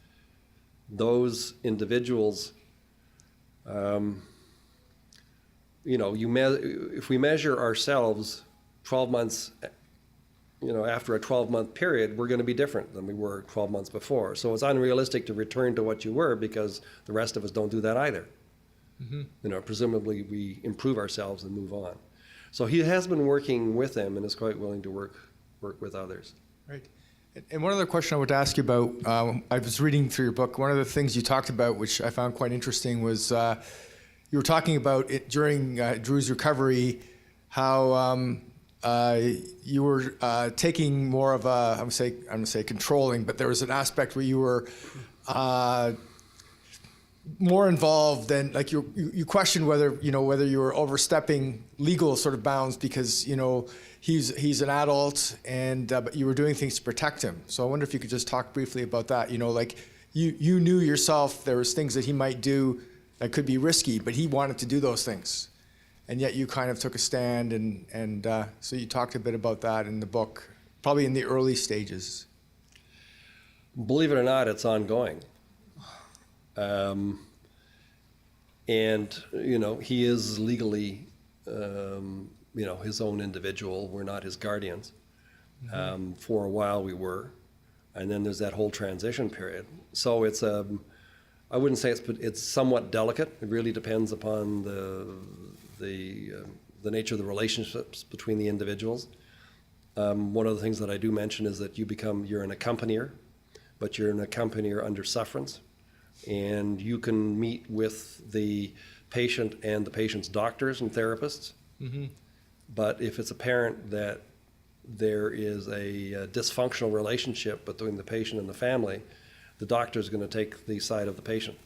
those individuals, if we measure ourselves 12 months, after a 12-month period, we're going to be different than we were 12 months before. So it's unrealistic to return to what you were, because the rest of us don't do that either. Presumably we improve ourselves and move on. So he has been working with them and is quite willing to work with others. Right. And one other question I would ask you about, I was reading through your book, one of the things you talked about, which I found quite interesting, was you were talking about it during Drew's recovery, how you were taking more of a, I'm going to say controlling, but there was an aspect where you were more involved than, like, you questioned whether you were overstepping legal sort of bounds, because he's an adult, and but you were doing things to protect him. So I wonder if you could just talk briefly about that. Like you knew yourself there was things that he might do that could be risky, but he wanted to do those things, and yet you kind of took a stand, and so you talked a bit about that in the book, probably in the early stages. Believe it or not, it's ongoing. And he is legally, his own individual. We're not his guardians. For a while we were, and then there's that whole transition period. So it's I wouldn't say it's somewhat delicate. It really depends upon the nature of the relationships between the individuals. One of the things that I do mention is that you're an accompanier, but you're an accompanier under sufferance. And you can meet with the patient and the patient's doctors and therapists. But if it's apparent that there is a dysfunctional relationship between the patient and the family, the doctor is going to take the side of the patient.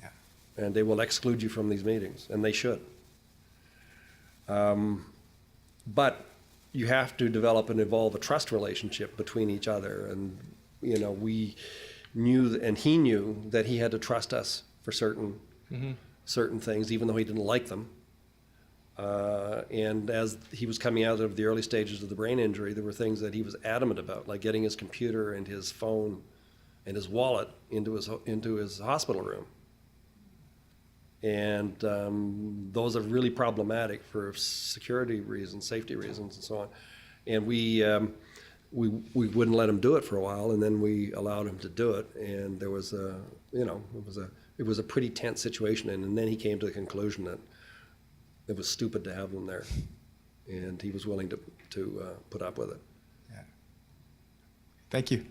Yeah. And they will exclude you from these meetings, and they should. But you have to develop and evolve a trust relationship between each other. And, we knew, and he knew, that he had to trust us for certain things, even though he didn't like them. And as he was coming out of the early stages of the brain injury, there were things that he was adamant about, like getting his computer and his phone and his wallet into his hospital room. And those are really problematic for security reasons, safety reasons, and so on. And we wouldn't let him do it for a while, and then we allowed him to do it. And there was it was a pretty tense situation. And then he came to the conclusion that it was stupid to have them there, and he was willing to put up with it. Yeah. Thank you.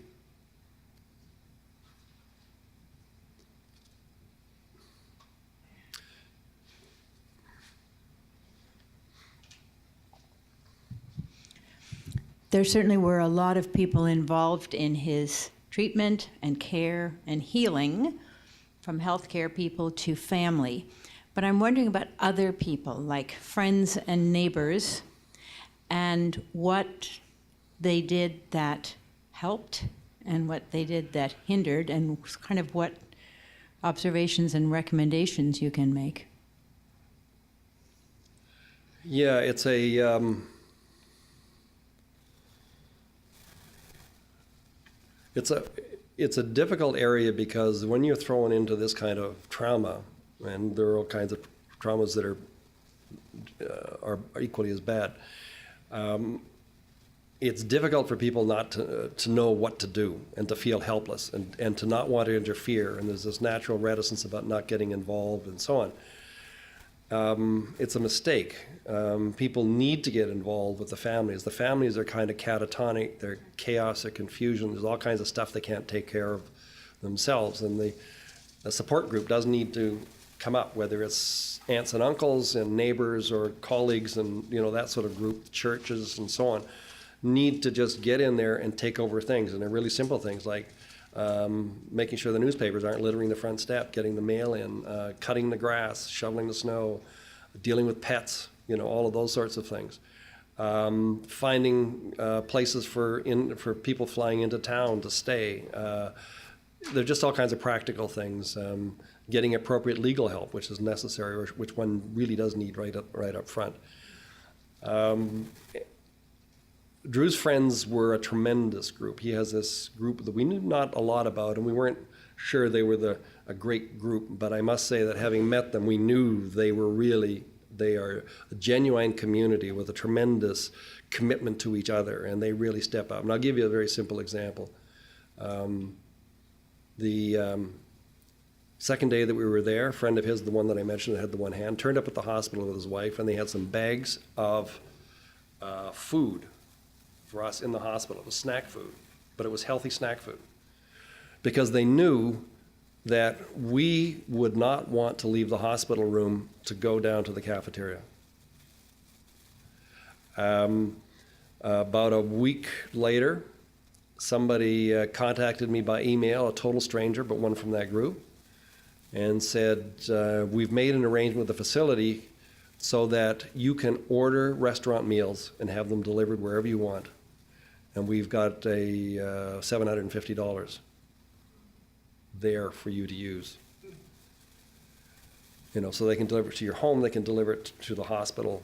There certainly were a lot of people involved in his treatment and care and healing, from healthcare people to family. But I'm wondering about other people, like friends and neighbors, and what they did that helped and what they did that hindered, and kind of what observations and recommendations you can make. Yeah, it's a difficult area, because when you're thrown into this kind of trauma, and there are all kinds of traumas that are are equally as bad. It's difficult for people not to know what to do and to feel helpless and to not want to interfere. And there's this natural reticence about not getting involved and so on. It's a mistake. People need to get involved with the families. The families are kind of catatonic. They're chaos, they're confusion. There's all kinds of stuff they can't take care of themselves. And the support group does need to come up, whether it's aunts and uncles and neighbors or colleagues and, you know, that sort of group, churches and so on, need to just get in there and take over things. And they're really simple things like making sure the newspapers aren't littering the front step, getting the mail in, cutting the grass, shoveling the snow, dealing with pets, you know, all of those sorts of things. Finding places for people flying into town to stay. There are just all kinds of practical things. Getting appropriate legal help, which is necessary, or which one really does need right up front. Drew's friends were a tremendous group. He has this group that we knew not a lot about, and we weren't sure they were a great group, but I must say that having met them, we knew they are a genuine community with a tremendous commitment to each other, and they really step up. And I'll give you a very simple example. The second day that we were there, a friend of his, the one that I mentioned that had the one hand, turned up at the hospital with his wife, and they had some bags of food for us in the hospital. It was snack food, but it was healthy snack food. Because they knew that we would not want to leave the hospital room to go down to the cafeteria. About a week later, somebody contacted me by email, a total stranger, but one from that group, and said, we've made an arrangement with the facility so that you can order restaurant meals and have them delivered wherever you want. And we've got a $750 there for you to use. You know, so they can deliver it to your home, they can deliver it to the hospital,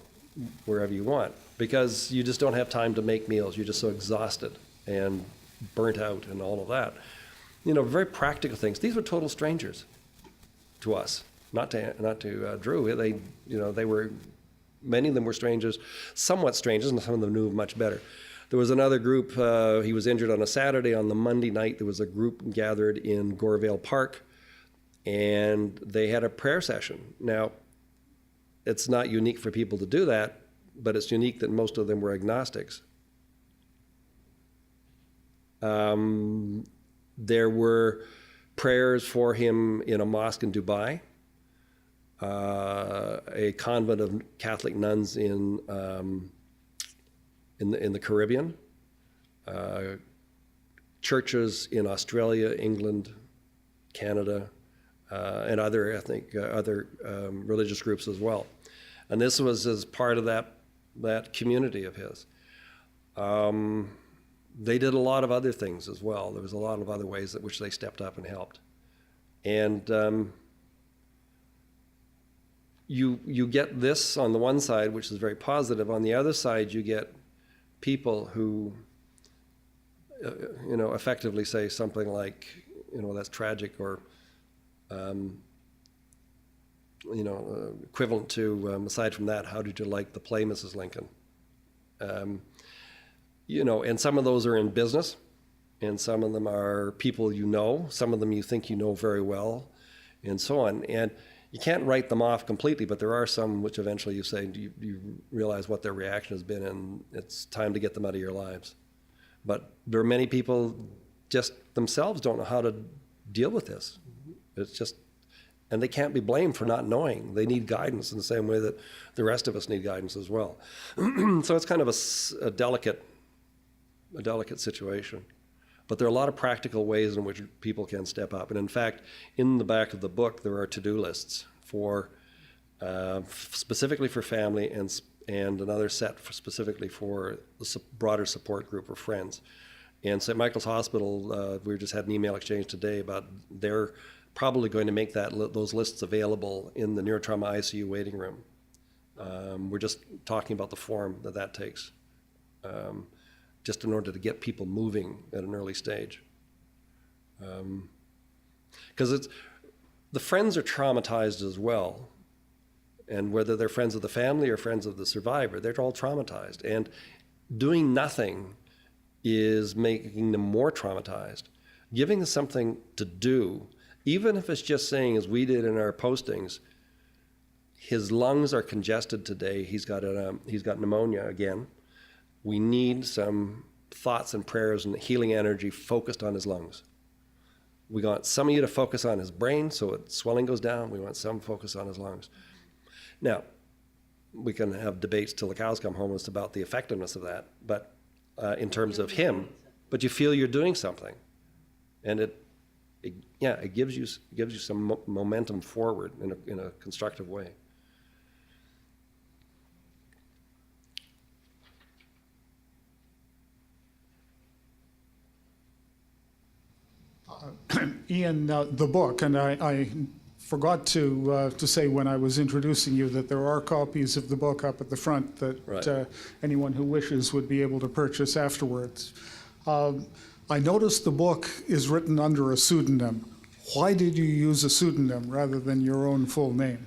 wherever you want. Because you just don't have time to make meals. You're just so exhausted and burnt out and all of that. You know, very practical things. These were total strangers to us, not to Drew. They were, many of them were strangers, somewhat strangers, and some of them knew him much better. There was another group, he was injured on a Saturday. On the Monday night, there was a group gathered in Gorevale Park, and they had a prayer session. Now, it's not unique for people to do that, but it's unique that most of them were agnostics. There were prayers for him in a mosque in Dubai, a convent of Catholic nuns in the Caribbean, churches in Australia, England, Canada, and other religious groups as well. And this was as part of that community of his. They did a lot of other things as well. There was a lot of other ways in which they stepped up and helped. And you get this on the one side, which is very positive. On the other side, you get people who, effectively say something like, that's tragic, or, equivalent to, aside from that, how did you like the play, Mrs. Lincoln? And some of those are in business, and some of them are people some of them you think you know very well, and so on. And you can't write them off completely, but there are some which eventually you say, you realize what their reaction has been, and it's time to get them out of your lives. But there are many people just themselves don't know how to deal with this. It's just, and they can't be blamed for not knowing. They need guidance in the same way that the rest of us need guidance as well. So it's kind of a delicate situation. But there are a lot of practical ways in which people can step up. And in fact, in the back of the book, there are to-do lists for specifically for family and another set specifically for the broader support group or friends. And St. Michael's Hospital, we just had an email exchange today about they're probably going to make those lists available in the neurotrauma ICU waiting room. We're just talking about the form that takes. Just in order to get people moving at an early stage. Because the friends are traumatized as well. And whether they're friends of the family or friends of the survivor, they're all traumatized. And doing nothing is making them more traumatized. Giving them something to do, even if it's just saying, as we did in our postings, his lungs are congested today, he's got pneumonia again. We need some thoughts and prayers and healing energy focused on his lungs. We want some of you to focus on his brain so swelling goes down. We want some focus on his lungs. Now, we can have debates till the cows come home as about the effectiveness of that, but in terms of him, but you feel you're doing something. And it gives you some momentum forward in a constructive way. Ian, the book, and I forgot to say when I was introducing you that there are copies of the book up at the front that Right. Anyone who wishes would be able to purchase afterwards. I noticed the book is written under a pseudonym. Why did you use a pseudonym rather than your own full name?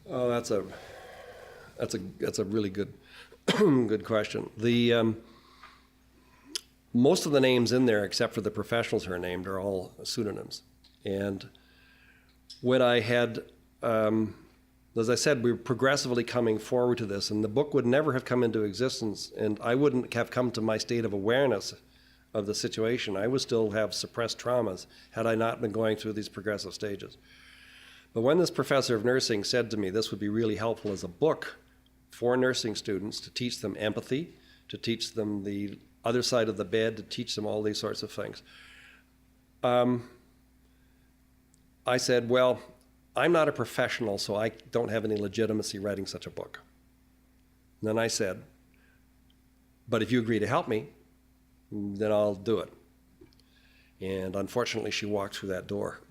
Oh, that's a really good good question. The most of the names in there, except for the professionals who are named, are all pseudonyms. And when I had, as I said, we were progressively coming forward to this, and the book would never have come into existence, and I wouldn't have come to my state of awareness of the situation. I would still have suppressed traumas had I not been going through these progressive stages. But when this professor of nursing said to me this would be really helpful as a book for nursing students to teach them empathy, to teach them the other side of the bed, to teach them all these sorts of things, I said, well, I'm not a professional, so I don't have any legitimacy writing such a book. And then I said, but if you agree to help me, then I'll do it. And unfortunately, she walked through that door.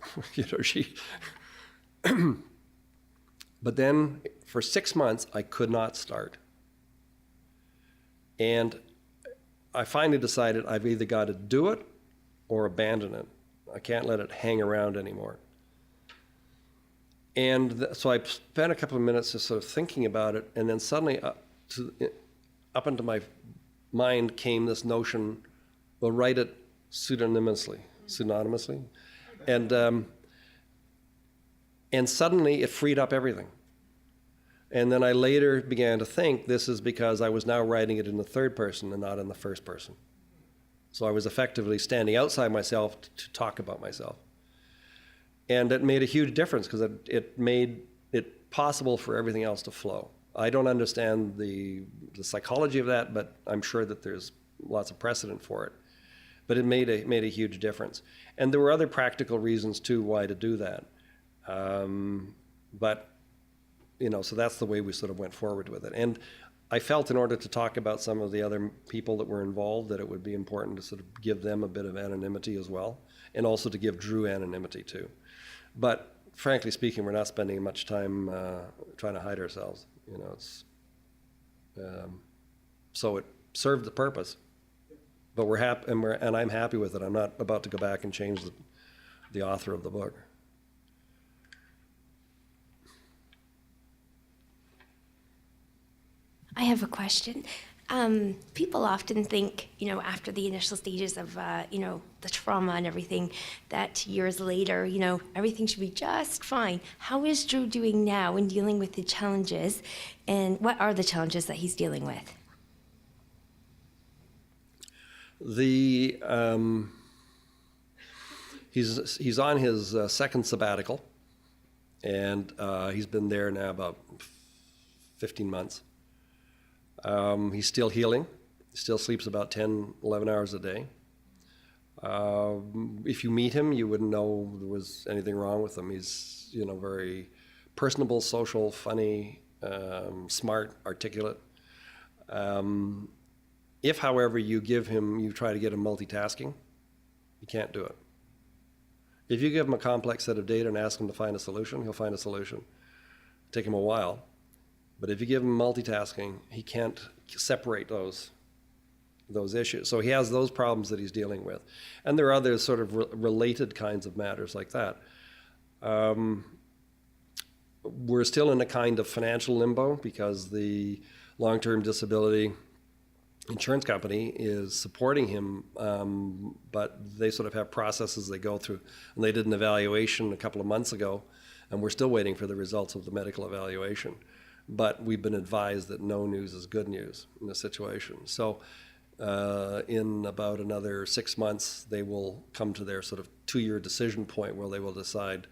But then for 6 months, I could not start. And I finally decided I've either got to do it or abandon it. I can't let it hang around anymore. And so I spent a couple of minutes just sort of thinking about it, and then suddenly up into my mind came this notion, we'll write it pseudonymously. And suddenly it freed up everything. And then I later began to think this is because I was now writing it in the third person and not in the first person. So I was effectively standing outside myself to talk about myself. And it made a huge difference because it made it possible for everything else to flow. I don't understand the psychology of that, but I'm sure that there's lots of precedent for it. But it made a huge difference. And there were other practical reasons too why to do that. But so that's the way we sort of went forward with it. And I felt in order to talk about some of the other people that were involved that it would be important to sort of give them a bit of anonymity as well, and also to give Drew anonymity too. But frankly speaking, we're not spending much time trying to hide ourselves. So it served the purpose. But we're happy, and I'm happy with it. I'm not about to go back and change the author of the book. I have a question. People often think, after the initial stages of, the trauma and everything, that years later, everything should be just fine. How is Drew doing now in dealing with the challenges, and what are the challenges that he's dealing with? He's on his second sabbatical, and he's been there now about 15 months. He's still healing. He still sleeps about 10, 11 hours a day. If you meet him, you wouldn't know there was anything wrong with him. He's, very personable, social, funny, smart, articulate. If, however, you try to get him multitasking, you can't do it. If you give him a complex set of data and ask him to find a solution, he'll find a solution. It'll take him a while. But if you give him multitasking, he can't separate those issues. So he has those problems that he's dealing with. And there are other sort of related kinds of matters like that. we're still in a kind of financial limbo because the long-term disability insurance company is supporting him, but they sort of have processes they go through. And they did an evaluation a couple of months ago, and we're still waiting for the results of the medical evaluation. But we've been advised that no news is good news in this situation. So in about another 6 months, they will come to their sort of 2-year decision point where they will decide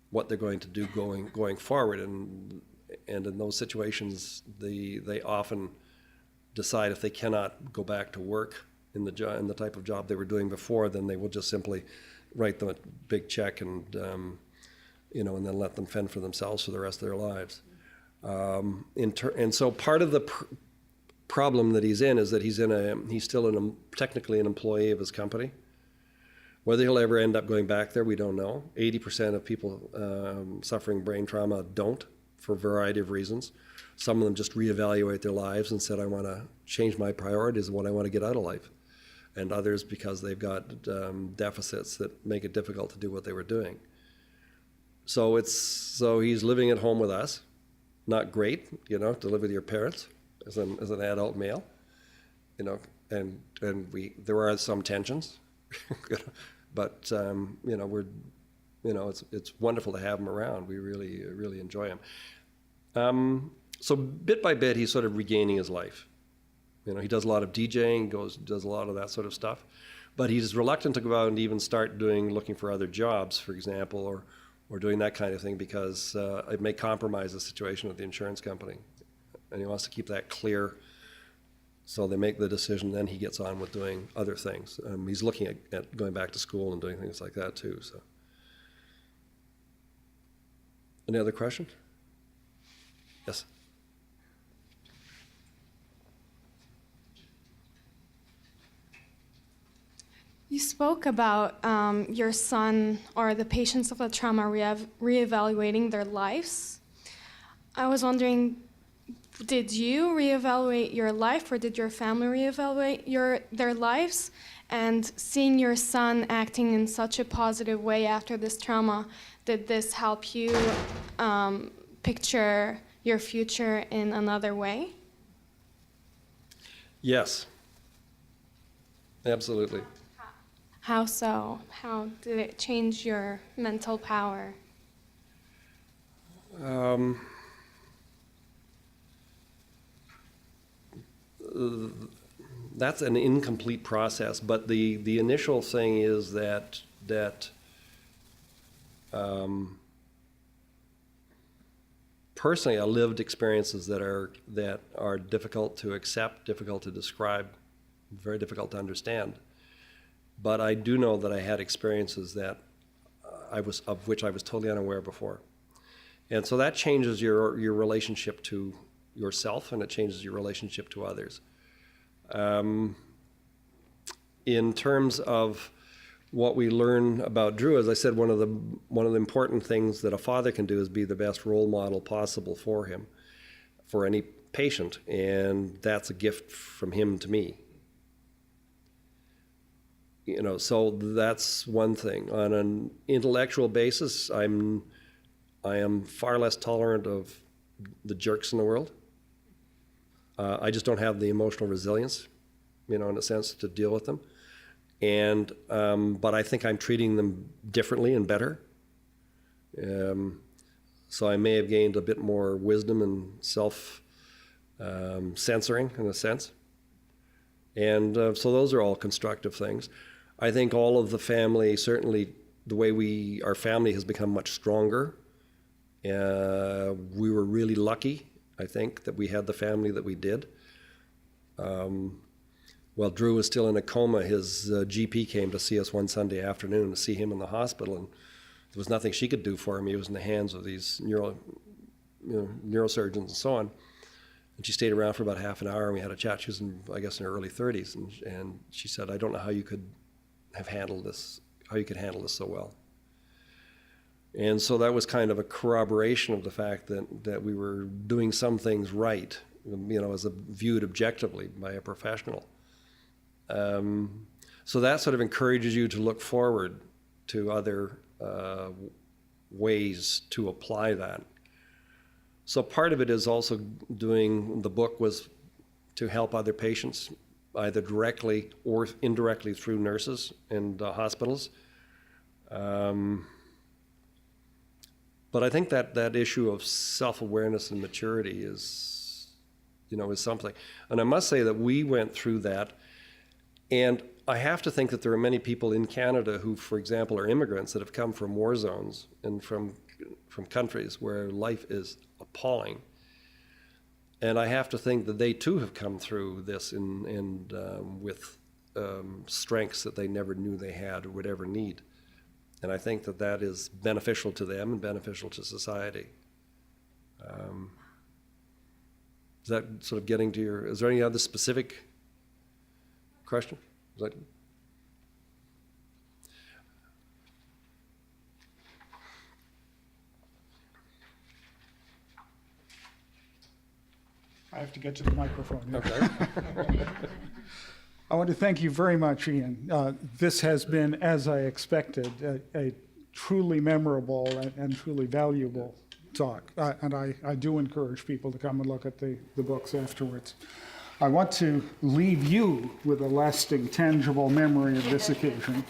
what they're going to do going forward. And in those situations, they often decide if they cannot go back to work in the type of job they were doing before, then they will just simply write them a big check and and then let them fend for themselves for the rest of their lives. And so part of the problem that he's in is that he's still technically an employee of his company. Whether he'll ever end up going back there, we don't know. 80% of people suffering brain trauma don't, for a variety of reasons. Some of them just reevaluate their lives and said, I want to change my priorities and what I want to get out of life. And others because they've got deficits that make it difficult to do what they were doing. So he's living at home with us. Not great, to live with your parents as an adult male, and there are some tensions, but it's wonderful to have him around. We really enjoy him. So bit by bit, he's sort of regaining his life. He does a lot of DJing, does a lot of that sort of stuff, but he's reluctant to go out and even start looking for other jobs, for example, or doing that kind of thing because it may compromise the situation with the insurance company. And he wants to keep that clear. So they make the decision, then he gets on with doing other things. He's looking at going back to school and doing things like that too. So, any other questions? Yes. You spoke about your son or the patients of a trauma reevaluating their lives. I was wondering, did you reevaluate your life, or did your family reevaluate their lives? And seeing your son acting in such a positive way after this trauma, did this help you picture your future in another way? Yes. Absolutely. How so? How did it change your mental power? That's an incomplete process, but the initial thing is that personally, I lived experiences that are difficult to accept, difficult to describe, very difficult to understand. But I do know that I had experiences that of which I was totally unaware before. And so that changes your relationship to yourself, and it changes your relationship to others. In terms of what we learn about Drew, as I said, one of the important things that a father can do is be the best role model possible for him, for any patient, and that's a gift from him to me. So that's one thing. On an intellectual basis, I am far less tolerant of the jerks in the world. I just don't have the emotional resilience, in a sense, to deal with them. And but I think I'm treating them differently and better. So I may have gained a bit more wisdom and self-censoring in a sense. And so those are all constructive things. I think all of the family, certainly the way our family has become much stronger. We were really lucky, I think, that we had the family that we did. While Drew was still in a coma, his GP came to see us one Sunday afternoon to see him in the hospital, and there was nothing she could do for him. He was in the hands of these neurosurgeons and so on. And she stayed around for about half an hour, and we had a chat. She was, in her early 30s, and she said, I don't know how you could have handled this, how you could handle this so well. And so that was kind of a corroboration of the fact that we were doing some things right, as viewed objectively by a professional. So that sort of encourages you to look forward to other ways to apply that. So part of it is also doing the book was to help other patients, either directly or indirectly through nurses and hospitals. But I think that issue of self-awareness and maturity is something. And I must say that we went through that, and I have to think that there are many people in Canada who, for example, are immigrants that have come from war zones and from countries where life is appalling. And I have to think that they too have come through this with strengths that they never knew they had or would ever need. And I think that is beneficial to them and beneficial to society. Is that sort of getting to is there any other specific question? Is that, I have to get to the microphone. okay. I want to thank you very much, Ian. This has been, as I expected, a truly memorable and truly valuable talk. And I do encourage people to come and look at the books afterwards. I want to leave you with a lasting, tangible memory of this occasion.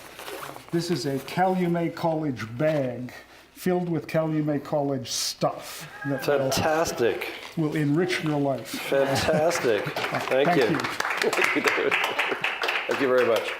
This is a Calumet College bag filled with Calumet College stuff that Fantastic. will enrich your life. Fantastic. Thank you. you. Thank you, David. Thank you very much.